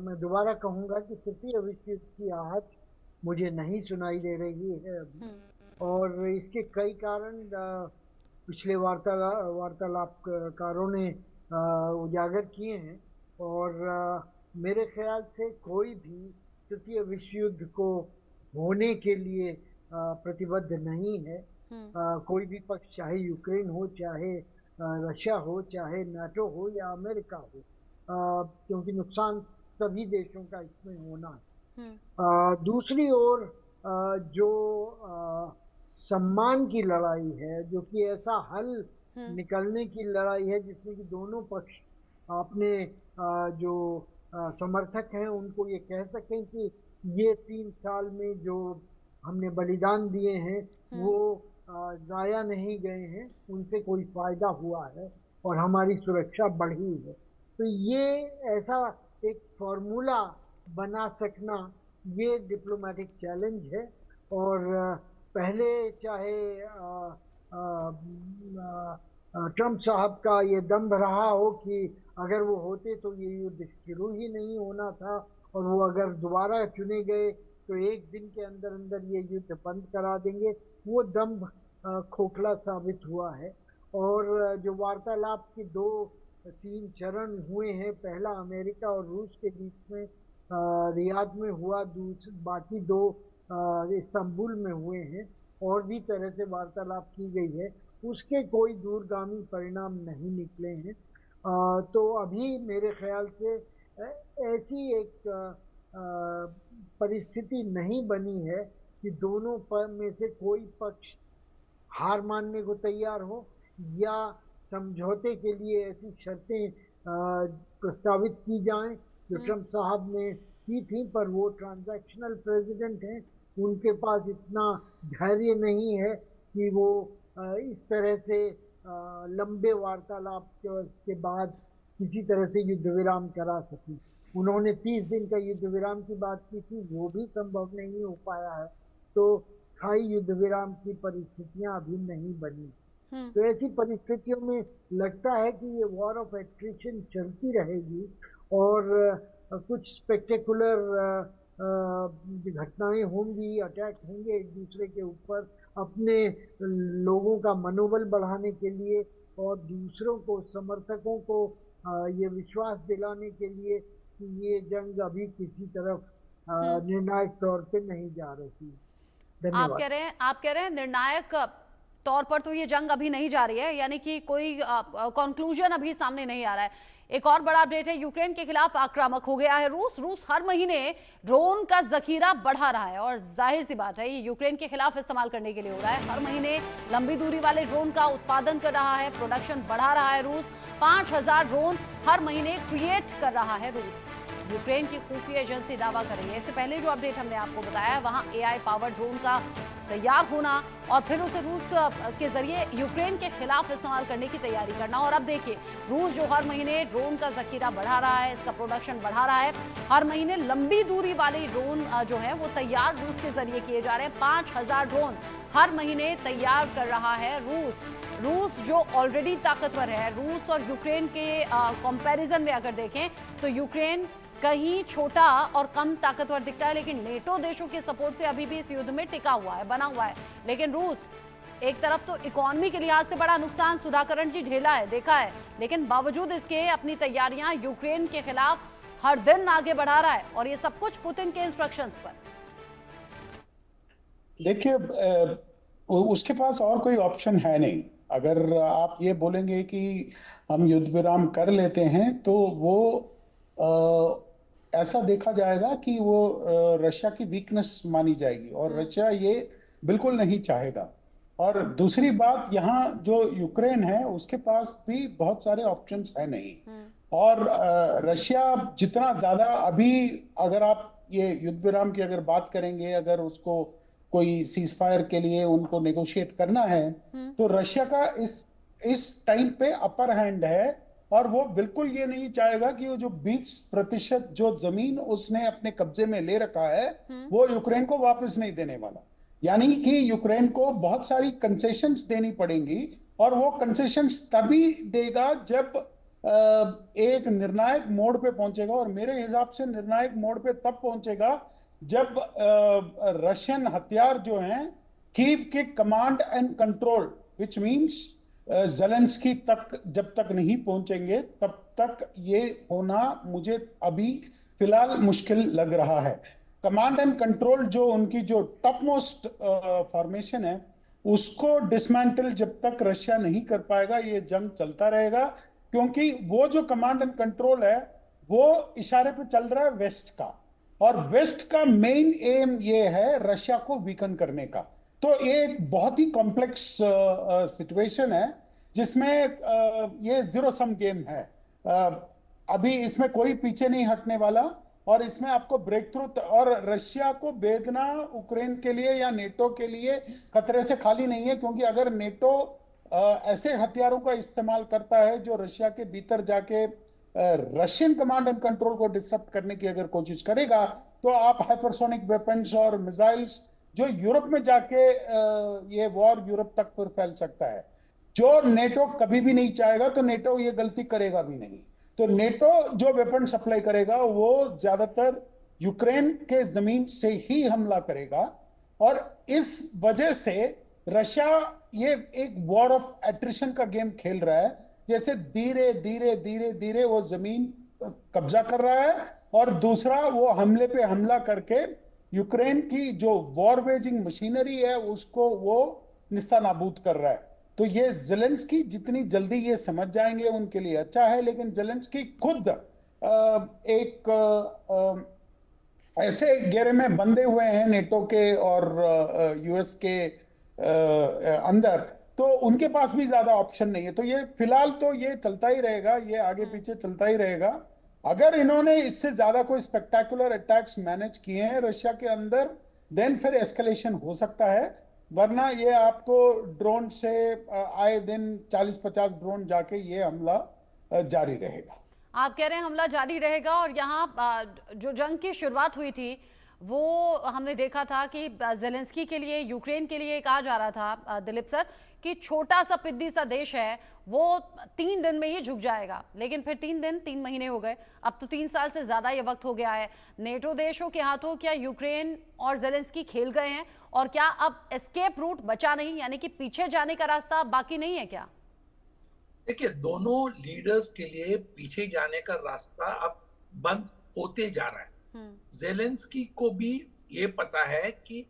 मैं दोबारा कहूंगा कि तृतीय विश्व युद्ध की आहट मुझे नहीं सुनाई दे रही है अभी। और इसके कई कारण पिछले वार्तालापकारों ने उजागर किए हैं। और मेरे ख्याल से कोई भी तृतीय विश्व युद्ध को होने के लिए प्रतिबद्ध नहीं है। कोई भी पक्ष, चाहे यूक्रेन हो, चाहे रशिया हो, चाहे नाटो हो या अमेरिका हो, क्योंकि नुकसान सभी देशों का इसमें होना है। दूसरी ओर जो सम्मान की लड़ाई है, जो कि ऐसा हल निकलने की लड़ाई है जिसमें कि दोनों पक्ष अपने जो समर्थक हैं उनको ये कह सकें कि ये 3 साल में जो हमने बलिदान दिए हैं वो जाया नहीं गए हैं, उनसे कोई फायदा हुआ है और हमारी सुरक्षा बढ़ी है। तो ये ऐसा एक फॉर्मूला बना सकना, ये डिप्लोमेटिक चैलेंज है। और पहले चाहे ट्रम्प साहब का ये दम्भ रहा हो कि अगर वो होते तो ये युद्ध शुरू ही नहीं होना था, और वो अगर दोबारा चुने गए तो 1 दिन के अंदर अंदर ये युद्ध बंद करा देंगे, वो दम्भ खोखला साबित हुआ है। और जो वार्तालाप के 2-3 चरण हुए हैं, पहला अमेरिका और रूस के बीच में रियाद में हुआ, बाकी 2 इस्तांबुल में हुए हैं, और भी तरह से वार्तालाप की गई है, उसके कोई दूरगामी परिणाम नहीं निकले हैं। तो अभी मेरे ख्याल से ऐसी एक परिस्थिति नहीं बनी है कि दोनों में से कोई पक्ष हार मानने को तैयार हो या समझौते के लिए ऐसी शर्तें प्रस्तावित की जाएं जो ट्रम्प साहब ने की थी। पर वो ट्रांजैक्शनल प्रेसिडेंट हैं, उनके पास इतना धैर्य नहीं है कि वो इस तरह से लंबे वार्तालाप के बाद किसी तरह से युद्ध विराम करा सकें। उन्होंने 30 दिन का युद्ध विराम की बात की थी, वो भी संभव नहीं हो पाया है। तो स्थायी युद्ध विराम की परिस्थितियां अभी नहीं बनी। तो ऐसी परिस्थितियों में लगता है कि ये वॉर ऑफ एट्रिशन चलती रहेगी और कुछ स्पेक्टेकुलर घटनाएं होंगी, अटैक होंगे एक दूसरे के ऊपर, अपने लोगों का मनोबल बढ़ाने के लिए और दूसरों को, समर्थकों को ये विश्वास दिलाने के लिए कि ये जंग अभी किसी तरफ निर्णायक तौर पे नहीं जा रही। आप कह रहे हैं निर्णायक तौर पर तो ये जंग अभी नहीं जा रही है, यानी कि कोई कंक्लूजन अभी सामने नहीं आ रहा है। एक और बड़ा अपडेट है, यूक्रेन के खिलाफ आक्रामक हो गया है रूस हर महीने ड्रोन का जखीरा बढ़ा रहा है और जाहिर सी बात है ये यूक्रेन के खिलाफ इस्तेमाल करने के लिए हो रहा है। हर महीने लंबी दूरी वाले ड्रोन का उत्पादन कर रहा है, प्रोडक्शन बढ़ा रहा है रूस। 5000 ड्रोन हर महीने क्रिएट कर रहा है रूस। यूक्रेन की खुफिया एजेंसी दावा कर रही है। इससे पहले जो अपडेट हमने आपको बताया, वहां AI पावर ड्रोन का तैयार होना और फिर उसे रूस के जरिए यूक्रेन के खिलाफ इस्तेमाल करने की तैयारी करना। और अब देखिए, रूस जो हर महीने ड्रोन का जखीरा बढ़ा रहा है, इसका प्रोडक्शन बढ़ा रहा है। हर महीने लंबी दूरी वाले ड्रोन जो है वो तैयार रूस के जरिए किए जा रहे हैं। 5000 ड्रोन हर महीने तैयार कर रहा है रूस जो ऑलरेडी ताकतवर है। रूस और यूक्रेन के कंपैरिजन में अगर देखें तो यूक्रेन कहीं छोटा और कम ताकतवर दिखता है, लेकिन नेटो देशों के सपोर्ट से अभी भी इस युद्ध में टिका हुआ है, बना हुआ है। लेकिन रूस एक तरफ तो इकोनॉमी के लिहाज से बड़ा नुकसान सुधाकरण जी झेला है, देखा है, लेकिन बावजूद इसके अपनी तैयारियां यूक्रेन के खिलाफ हर दिन आगे बढ़ा रहा है और ये सब कुछ पुतिन के इंस्ट्रक्शंस पर। देखिए, उसके पास और कोई ऑप्शन है नहीं। अगर आप ये बोलेंगे कि हम युद्ध विराम कर लेते हैं तो वो ऐसा देखा जाएगा कि वो रशिया की वीकनेस मानी जाएगी और रशिया ये बिल्कुल नहीं चाहेगा। और दूसरी बात, यहाँ जो यूक्रेन है उसके पास भी बहुत सारे ऑप्शंस है नहीं। और रशिया जितना ज्यादा अभी, अगर आप ये युद्ध विराम की अगर बात करेंगे, अगर उसको कोई सीज फायर के लिए उनको नेगोशिएट करना है तो रशिया का इस इस टाइम पे अपर हैंड है और वो बिल्कुल ये नहीं चाहेगा कि वो जो 20% जो जमीन उसने अपने कब्जे में ले रखा है वो यूक्रेन को वापस नहीं देने वाला। यानी कि यूक्रेन को बहुत सारी कंसेशंस देनी पड़ेंगी और वो कंसेशंस तभी देगा जब एक निर्णायक मोड़ पे पहुंचेगा। और मेरे हिसाब से निर्णायक मोड़ पे तब पहुंचेगा जब रशियन हथियार जो हैं कीव के command and control which means Zelensky तक जब तक नहीं पहुंचेंगे तब तक ये होना मुझे अभी फिलहाल मुश्किल लग रहा है। कमांड एंड कंट्रोल जो उनकी जो टॉप मोस्ट फॉर्मेशन है उसको डिसमेंटल जब तक रशिया नहीं कर पाएगा ये जंग चलता रहेगा, क्योंकि वो जो कमांड एंड कंट्रोल है वो इशारे पे चल रहा है वेस्ट का, और वेस्ट का मेन एम ये है रशिया को वीकन करने का। तो ये एक बहुत ही कॉम्प्लेक्स सिचुएशन है जिसमें ये जीरो सम गेम है। अभी इसमें कोई पीछे नहीं हटने वाला और इसमें आपको ब्रेक थ्रू और रशिया को भेजना यूक्रेन के लिए या नेटो के लिए खतरे से खाली नहीं है, क्योंकि अगर नेटो ऐसे हथियारों का इस्तेमाल करता है जो रशिया के भीतर जाके रशियन कमांड एंड कंट्रोल को डिस्टर्ब करने की अगर कोशिश करेगा तो आप हाइपरसोनिक वेपन्स और मिसाइल्स जो यूरोप में जाके ये वॉर यूरोप तक पर फैल सकता है, जो नेटो कभी भी नहीं चाहेगा। तो नेटो ये गलती करेगा भी नहीं। तो नेटो जो वेपन सप्लाई करेगा वो ज्यादातर यूक्रेन के जमीन से ही हमला करेगा और इस वजह से रशिया ये एक वॉर ऑफ एट्रिशन का गेम खेल रहा है, जैसे धीरे धीरे धीरे धीरे वो जमीन कब्जा कर रहा है और दूसरा वो हमले पे हमला करके यूक्रेन की जो वॉर वेजिंग मशीनरी है उसको वो निस्तानाबूद कर रहा है। तो ये ज़ेलेंस्की जितनी जल्दी ये समझ जाएंगे उनके लिए अच्छा है, लेकिन ज़ेलेंस्की खुद एक ऐसे घेरे में बंधे हुए हैं नेटो के और यूएस के अंदर, तो उनके पास भी ज्यादा ऑप्शन नहीं है। तो ये फिलहाल तो ये चलता ही रहेगा, ये आगे पीछे चलता ही रहेगा। अगर इन्होंने इससे ज्यादा कोई स्पेक्टेकुलर अटैक्स मैनेज किए हैं रशिया के अंदर देन फिर एस्केलेशन हो सकता है, वरना ये आपको ड्रोन से आए दिन 40-50 ड्रोन जाके ये हमला जारी रहेगा। आप कह रहे हैं हमला जारी रहेगा और यहाँ जो जंग की शुरुआत हुई थी वो हमने देखा था कि ज़ेलेंस्की के लिए यूक्रेन के लिए कहा जा रहा था दिलीप सर कि छोटा सा पिद्दी सा देश है वो 3 दिन में ही झुक जाएगा, लेकिन फिर 3 महीने हो गए, अब तो 3 साल से ज्यादा ये वक्त हो गया है। नेटो देशों के हाथों क्या यूक्रेन और ज़ेलेंस्की खेल गए हैं और क्या अब एस्केप रूट बचा नहीं, यानी कि पीछे जाने का रास्ता बाकी नहीं है क्या? देखिए, दोनों लीडर्स के लिए पीछे जाने का रास्ता अब बंद होते जा रहा है। ज़ेलेंस्की को भी ये पता है कि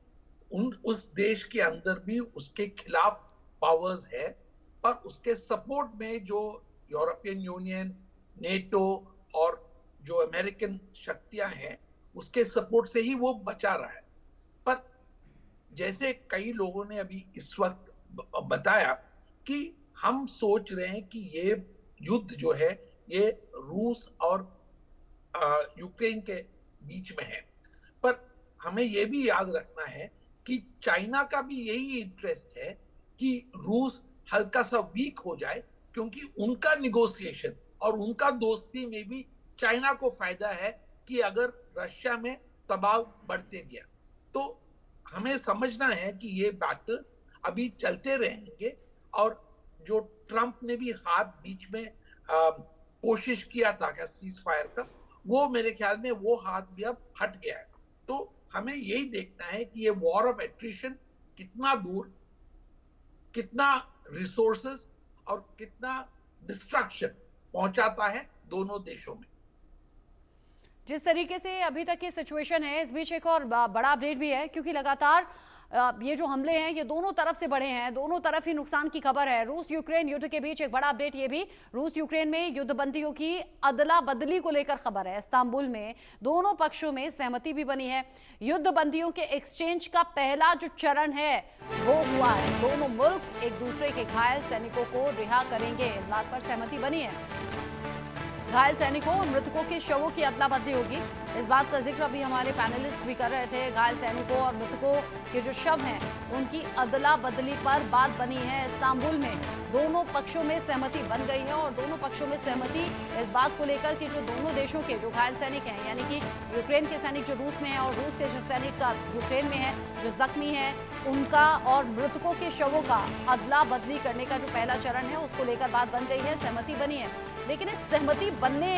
उस देश के अंदर भी उसके खिलाफ पावर्स है और उसके सपोर्ट में जो यूरोपियन यूनियन, नेटो और जो अमेरिकन शक्तियां हैं उसके सपोर्ट से ही वो बचा रहा है। पर जैसे कई लोगों ने अभी इस वक्त बताया कि हम सोच रहे हैं कि ये युद्ध जो है ये रूस और यूक्रेन के बीच में है, पर हमें यह भी याद रखना है कि चाइना का भी यही इंटरेस्ट है कि रूस हल्का सा वीक हो जाए, क्योंकि उनका निगोशिएशन और उनका दोस्ती में भी चाइना को फायदा है कि अगर रशिया में दबाव बढ़ते गया तो हमें समझना है कि ये बैटल अभी चलते रहेंगे। और जो ट्रंप ने भी हाथ बीच में कोशिश किया था क्या सीज फायर का, वो मेरे ख्याल में वो हाथ भी अब हट गया है। तो हमें यही देखना है कि ये वॉर ऑफ एट्रिशन कितना दूर, कितना रिसोर्सेस और कितना डिस्ट्रक्शन पहुंचाता है दोनों देशों में। जिस तरीके से अभी तक की सिचुएशन है, इस बीच एक और बड़ा अपडेट भी है, क्योंकि लगातार ये जो हमले हैं ये दोनों तरफ से बढ़े हैं, दोनों तरफ ही नुकसान की खबर है। रूस यूक्रेन युद्ध के बीच एक बड़ा अपडेट ये भी, रूस यूक्रेन में युद्धबंदियों की अदला बदली को लेकर खबर है। इस्तांबुल में दोनों पक्षों में सहमति भी बनी है। युद्धबंदियों के एक्सचेंज का पहला जो चरण है वो हुआ है। दोनों मुल्क एक दूसरे के घायल सैनिकों को रिहा करेंगे, इस बात पर सहमति बनी है। घायल सैनिकों और मृतकों के शवों की अदला बदली होगी। इस बात का जिक्र अभी हमारे पैनलिस्ट भी कर रहे थे। घायल सैनिकों और मृतकों के जो शव हैं उनकी अदला बदली पर बात बनी है। इस्तांबुल में दोनों पक्षों में सहमति बन गई है और दोनों पक्षों में सहमति इस बात को लेकर कि जो दोनों देशों के जो घायल सैनिक हैं, यानी कि यूक्रेन के सैनिक जो रूस में हैं और रूस के जो सैनिक यूक्रेन में हैं, जो जख्मी हैं, उनका और मृतकों के शवों का अदला बदली करने का जो पहला चरण है उसको लेकर बात बन गई है, सहमति बनी है। लेकिन इस सहमति बनने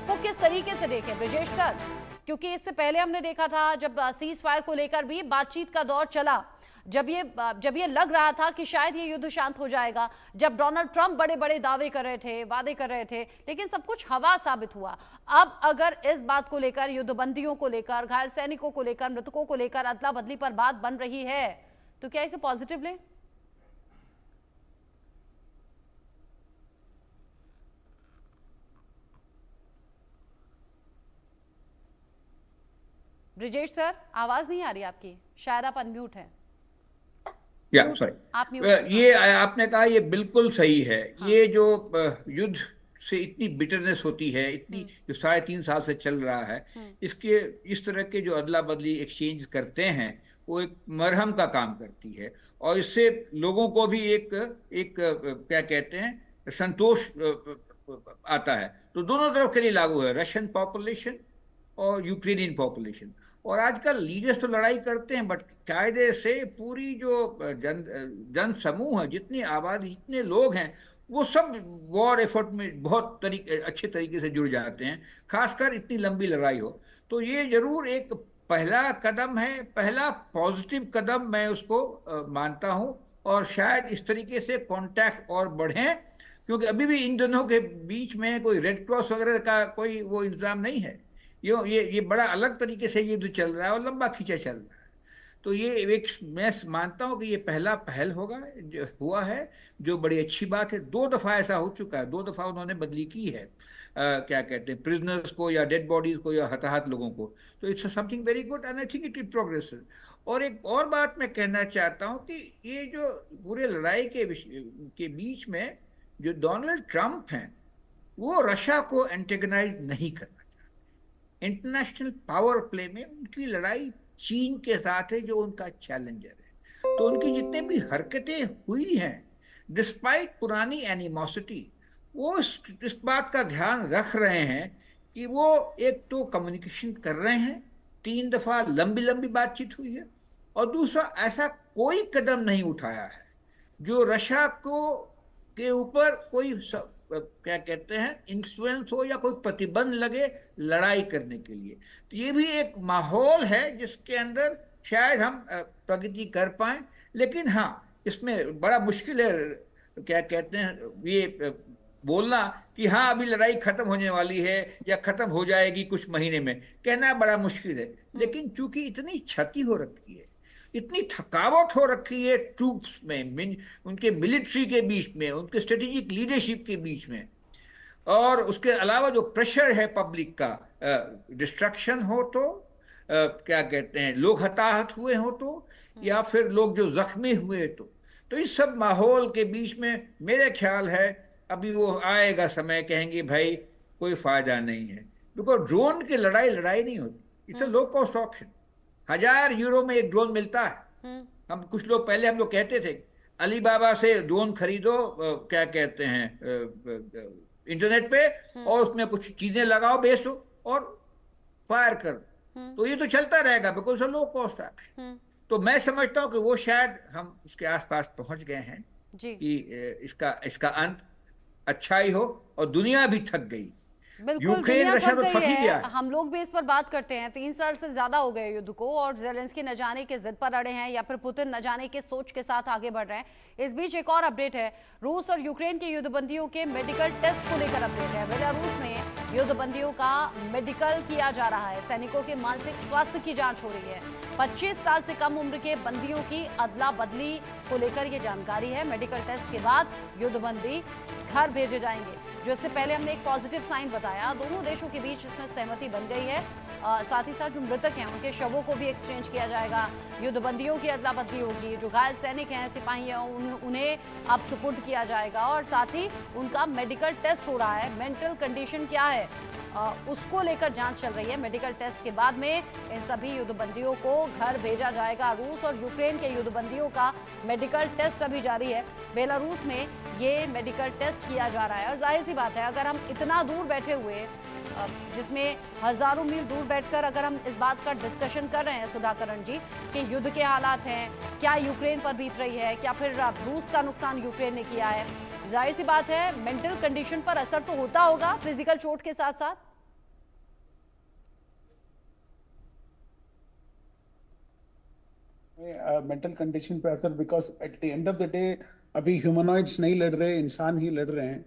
को किस तरीके से देखें ब्रिजेश सर, क्योंकि इससे पहले हमने देखा था जब सीज फायर को लेकर भी बातचीत का दौर चला, जब ये लग रहा था कि शायद ये युद्ध शांत हो जाएगा, जब डोनाल्ड ट्रंप बड़े बड़े दावे कर रहे थे, वादे कर रहे थे, लेकिन सब कुछ हवा साबित हुआ। अब अगर इस बात को लेकर, युद्धबंदियों को लेकर, घायल सैनिकों को लेकर, मृतकों को लेकर अदला बदली पर बात बन रही है, तो क्या इसे पॉजिटिव लें? ब्रिजेश सर, आवाज नहीं आ रही आपकी, शायद आप अनम्यूट हैं। या सॉरी, ये आपने कहा ये बिल्कुल सही है। हाँ। ये जो युद्ध से इतनी बिटरनेस होती है, इतनी जो 3.5 साल से चल रहा है, इसके इस तरह के जो अदला बदली एक्सचेंज करते हैं वो एक मरहम का काम करती है और इससे लोगों को भी एक क्या कहते हैं संतोष आता है। तो दोनों तरफ के लिए लागू है, रशियन पॉपुलेशन और यूक्रेनियन पॉपुलेशन। और आजकल लीडर्स तो लड़ाई करते हैं बट कायदे से पूरी जो जन समूह है, जितनी आबादी, जितने लोग हैं, वो सब वॉर एफर्ट में बहुत अच्छे तरीके से जुड़ जाते हैं, खासकर इतनी लंबी लड़ाई हो। तो ये जरूर एक पहला कदम है, पहला पॉजिटिव कदम मैं उसको मानता हूँ। और शायद इस तरीके से कांटेक्ट और बढ़े, क्योंकि अभी भी इन दोनों के बीच में कोई रेड क्रॉस वगैरह का कोई वो इंतजाम नहीं है। ये बड़ा अलग तरीके से युद्ध चल रहा है और लंबा खींचा चल रहा है। तो ये एक, मैं मानता हूँ कि ये पहला पहल होगा जो हुआ है, जो बड़ी अच्छी बात है। 2 दफा ऐसा हो चुका है, 2 दफा उन्होंने बदली की है, क्या कहते हैं, प्रिजनर्स को या डेड बॉडीज को या हताहत लोगों को। तो it's something very good and I think it progress. और एक और बात मैं कहना चाहता हूँ कि ये जो पूरे लड़ाई के बीच में जो डोनाल्ड ट्रंप हैं, वो रशिया को एंटेगनाइज नहीं करना। इंटरनेशनल पावर प्ले में उनकी लड़ाई चीन के साथ है, जो उनका चैलेंजर है। तो उनकी जितने भी हरकतें हुई हैं, डिस्पाइट पुरानी एनिमोसिटी, वो इस बात का ध्यान रख रहे हैं कि वो एक तो कम्युनिकेशन कर रहे हैं, 3 दफा लंबी बातचीत हुई है, और दूसरा ऐसा कोई कदम नहीं उठाया है जो रशिया के ऊपर कोई क्या कहते हैं इन्फ्लुएंस हो या कोई प्रतिबंध लगे लड़ाई करने के लिए। तो ये भी एक माहौल है जिसके अंदर शायद हम प्रगति कर पाए। लेकिन हाँ, इसमें बड़ा मुश्किल है, क्या कहते हैं, ये बोलना कि हाँ अभी लड़ाई खत्म होने वाली है या खत्म हो जाएगी कुछ महीने में, कहना बड़ा मुश्किल है। लेकिन चूंकि इतनी क्षति हो रखी है, इतनी थकावट हो रखी है ट्रूप्स में, उनके मिलिट्री के बीच में, उनके स्ट्रेटेजिक लीडरशिप के बीच में, और उसके अलावा जो प्रेशर है पब्लिक का, डिस्ट्रक्शन हो तो क्या कहते हैं, लोग हताहत हुए हो तो, या फिर लोग जो जख्मी हुए तो इस सब माहौल के बीच में मेरे ख्याल है अभी वो आएगा समय, कहेंगे भाई कोई फायदा नहीं है। बिकॉज ड्रोन की लड़ाई नहीं होती, it's a low cost option. 1000 euro में एक ड्रोन मिलता है। हम कुछ लोग पहले हम लोग कहते थे अलीबाबा से ड्रोन खरीदो, क्या कहते हैं, इंटरनेट पे, और उसमें कुछ चीजें लगाओ, बेचो और फायर करो। तो ये तो चलता रहेगा बिकॉज लो कॉस्ट ऑप्शन। तो मैं समझता हूँ कि वो शायद हम उसके आसपास पहुंच गए हैं कि इसका अंत अच्छा ही हो, और दुनिया भी थक गई। बिल्कुल, दुनिया थक गई है। हम लोग भी इस पर बात करते हैं, 3 साल से ज्यादा हो गए युद्ध को, और ज़ेलेंस्की न जाने के जिद पर अड़े हैं या फिर पुतिन न जाने के सोच के साथ आगे बढ़ रहे हैं। इस बीच एक और अपडेट है, रूस और यूक्रेन के युद्धबंदियों के मेडिकल टेस्ट को लेकर अपडेट है। बेलारूस में युद्धबंदियों का मेडिकल किया जा रहा है, सैनिकों के मानसिक स्वास्थ्य की जांच हो रही है। 25 साल से कम उम्र के बंदियों की अदला बदली को लेकर ये जानकारी है। मेडिकल टेस्ट के बाद युद्धबंदी घर भेजे जाएंगे, जो इससे पहले हमने एक पॉजिटिव साइन बताया। दोनों देशों के बीच इसमें सहमति बन गई है साथ ही साथ जो मृतक हैं उनके शवों को भी एक्सचेंज किया जाएगा, युद्धबंदियों की अदला बदली होगी, जो घायल सैनिक हैं, सिपाही हैं, उन्हें अब सुपुर्द किया जाएगा और साथ ही उनका मेडिकल टेस्ट हो रहा है। मेंटल कंडीशन क्या है उसको लेकर जांच चल रही है। मेडिकल टेस्ट के बाद में इन सभी युद्धबंदियों को घर भेजा जाएगा। रूस और यूक्रेन के युद्धबंदियों का मेडिकल टेस्ट अभी जारी है। बेलारूस में ये मेडिकल टेस्ट किया जा रहा है और जाहिर सी बात है, अगर हम इतना दूर बैठे हुए, जिसमें हजारों मील दूर बैठकर अगर हम इस बात का डिस्कशन कर रहे हैं सुधाकरण जी कि युद्ध के हालात हैं, क्या यूक्रेन पर बीत रही है, क्या फिर रूस का नुकसान यूक्रेन ने किया है, जाहिर सी बात है मेंटल कंडीशन पर असर तो होता होगा फिजिकल चोट के साथ साथ। मेंटल कंडीशन पे असर, because at the end of the day अभी ह्यूमनॉइड्स नहीं लड़ रहे, इंसान ही लड़ रहे हैं,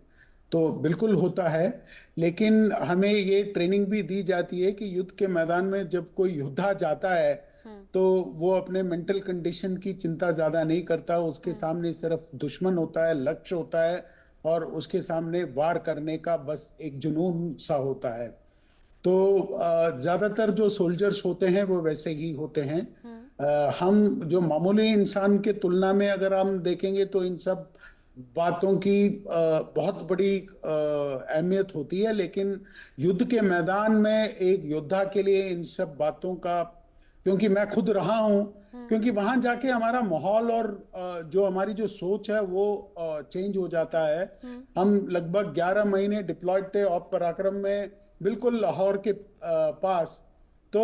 तो बिल्कुल होता है। लेकिन हमें ये ट्रेनिंग भी दी जाती है कि युद्ध के मैदान में जब कोई योद्धा जाता है तो वो अपने मेंटल कंडीशन की चिंता ज्यादा नहीं करता। उसके सामने सिर्फ दुश्मन होता है, लक्ष्य होता है और उसके सामने वार करने का बस एक जुनून सा होता है। तो ज्यादातर जो सोल्जर्स होते हैं वो वैसे ही होते हैं। हम जो मामूली इंसान के तुलना में अगर हम देखेंगे तो इन सब बातों की बहुत बड़ी अहमियत होती है, लेकिन युद्ध के मैदान में एक योद्धा के लिए इन सब बातों का, क्योंकि मैं खुद रहा हूं, क्योंकि वहां जाके हमारा माहौल और जो हमारी जो सोच है वो चेंज हो जाता है। हम लगभग 11 महीने डिप्लॉयड थे ऑप पराक्रम में, बिल्कुल लाहौर के पास। तो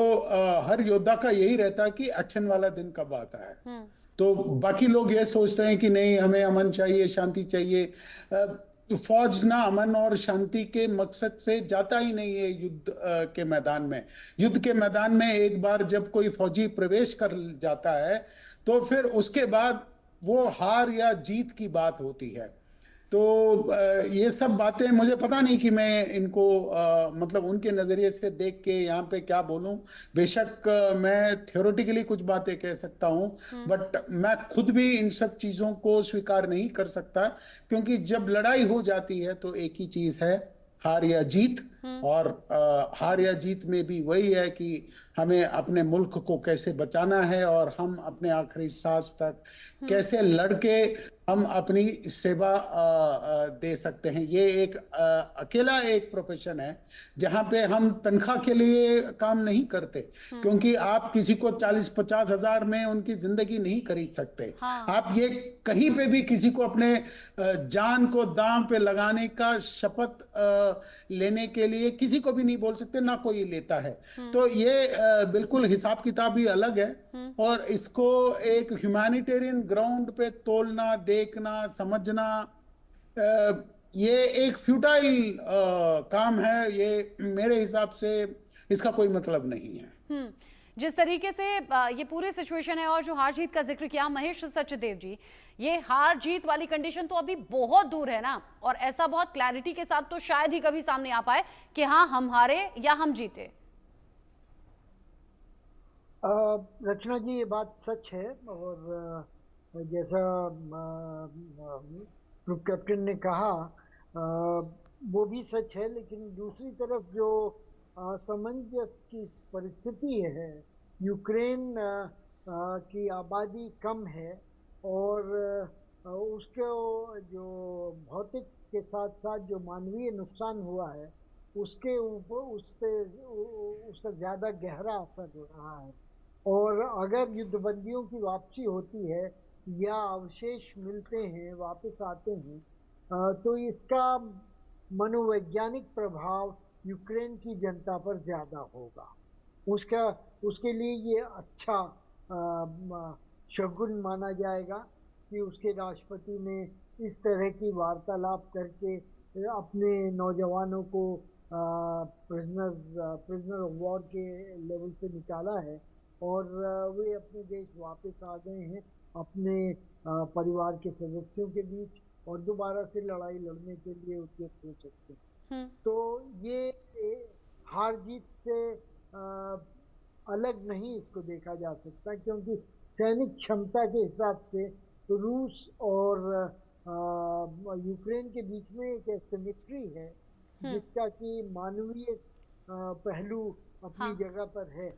हर योद्धा का यही रहता है कि एक्शन वाला दिन कब आता है। तो बाकी लोग ये सोचते हैं कि नहीं, हमें अमन चाहिए, शांति चाहिए। फौज ना अमन और शांति के मकसद से जाता ही नहीं है युद्ध के मैदान में। युद्ध के मैदान में एक बार जब कोई फौजी प्रवेश कर जाता है तो फिर उसके बाद वो हार या जीत की बात होती है। तो ये सब बातें मुझे पता नहीं कि मैं इनको मतलब उनके नजरिए से देख के यहाँ पे क्या बोलूं। बेशक मैं थियोरेटिकली कुछ बातें कह सकता हूं, बट मैं खुद भी इन सब चीजों को स्वीकार नहीं कर सकता, क्योंकि जब लड़ाई हो जाती है तो एक ही चीज है, हार या जीत। और हार या जीत में भी वही है कि हमें अपने मुल्क को कैसे बचाना है और हम अपने आखिरी सांस तक कैसे लड़के हम अपनी सेवा दे सकते हैं। ये एक अकेला एक प्रोफेशन है जहां पे हम तनख्वाह के लिए काम नहीं करते, क्योंकि आप किसी को 40-50 हजार में उनकी जिंदगी नहीं खरीद सकते। आप ये कहीं पे भी किसी को अपने जान को दांव पे लगाने का शपथ लेने के लिए किसी को भी नहीं बोल सकते, ना कोई लेता है। तो ये बिल्कुल हिसाब किताब ही अलग है और इसको एक ह्यूमैनिटेरियन ग्राउंड पे तोलना, देखना, समझना, ये एक फ्यूटाइल काम है। ये मेरे हिसाब से इसका कोई मतलब नहीं है। जिस तरीके से ये पूरी सिचुएशन है और जो हार जीत का जिक्र किया महेश सचदेव जी, ये हार जीत वाली कंडीशन तो अभी बहुत दूर है ना, और ऐसा बहुत क्लैरिटी के साथ तो शायद ही कभी सामने आ पाए कि हाँ हम हारे या हम जीते। रचना जी, ये बात सच है और जैसा ग्रुप कैप्टन ने कहा वो भी सच है, लेकिन दूसरी तरफ जो असमंजस की परिस्थिति है, यूक्रेन की आबादी कम है और उसके जो भौतिक के साथ साथ जो मानवीय नुकसान हुआ है उसके ऊपर उसका ज़्यादा गहरा असर हो रहा है। और अगर युद्धबंदियों की वापसी होती है या अवशेष मिलते हैं, वापस आते हैं, तो इसका मनोवैज्ञानिक प्रभाव यूक्रेन की जनता पर ज़्यादा होगा। उसके लिए ये अच्छा शगुन माना जाएगा कि उसके राष्ट्रपति ने इस तरह की वार्तालाप करके अपने नौजवानों को प्रिजनर ऑफ वॉर के लेवल से निकाला है और वे अपने देश वापस आ गए हैं अपने परिवार के सदस्यों के बीच और दोबारा से लड़ाई लड़ने के लिए उद्यत हो सकते हैं। तो ये हार जीत से अलग नहीं इसको देखा जा सकता, क्योंकि सैनिक क्षमता के हिसाब से रूस और यूक्रेन के बीच में एक एसिमेट्री है जिसका कि मानवीय पहलू अपनी हाँ। जगह पर है।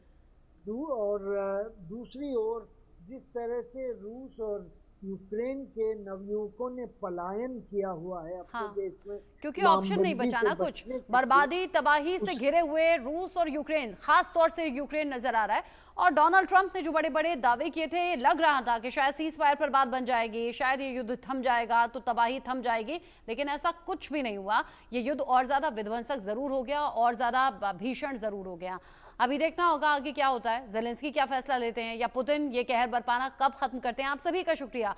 और दूसरी ओर जिस तरह से रूस और यूक्रेन के नवयुवकों ने पलायन किया हुआ है अपने हाँ। देश में, क्योंकि ऑप्शन नहीं लामबंदी बचा से ना कुछ, बचने के लिए, बर्बादी तबाही से घिरे हुए रूस और यूक्रेन, खास तौर से यूक्रेन नजर आ रहा है। और डोनाल्ड ट्रंप ने जो बड़े बड़े दावे किए थे, ये लग रहा था कि शायद सीज फायर पर बात बन जाएगी, शायद ये युद्ध थम जाएगा तो तबाही थम जाएगी, लेकिन ऐसा कुछ भी नहीं हुआ। ये युद्ध और ज्यादा विध्वंसक जरूर हो गया, और ज्यादा भीषण जरूर हो गया। अभी देखना होगा आगे क्या होता है, ज़ेलेंस्की क्या फैसला लेते हैं, या पुतिन ये कहर बरपाना कब खत्म करते हैं। आप सभी का शुक्रिया।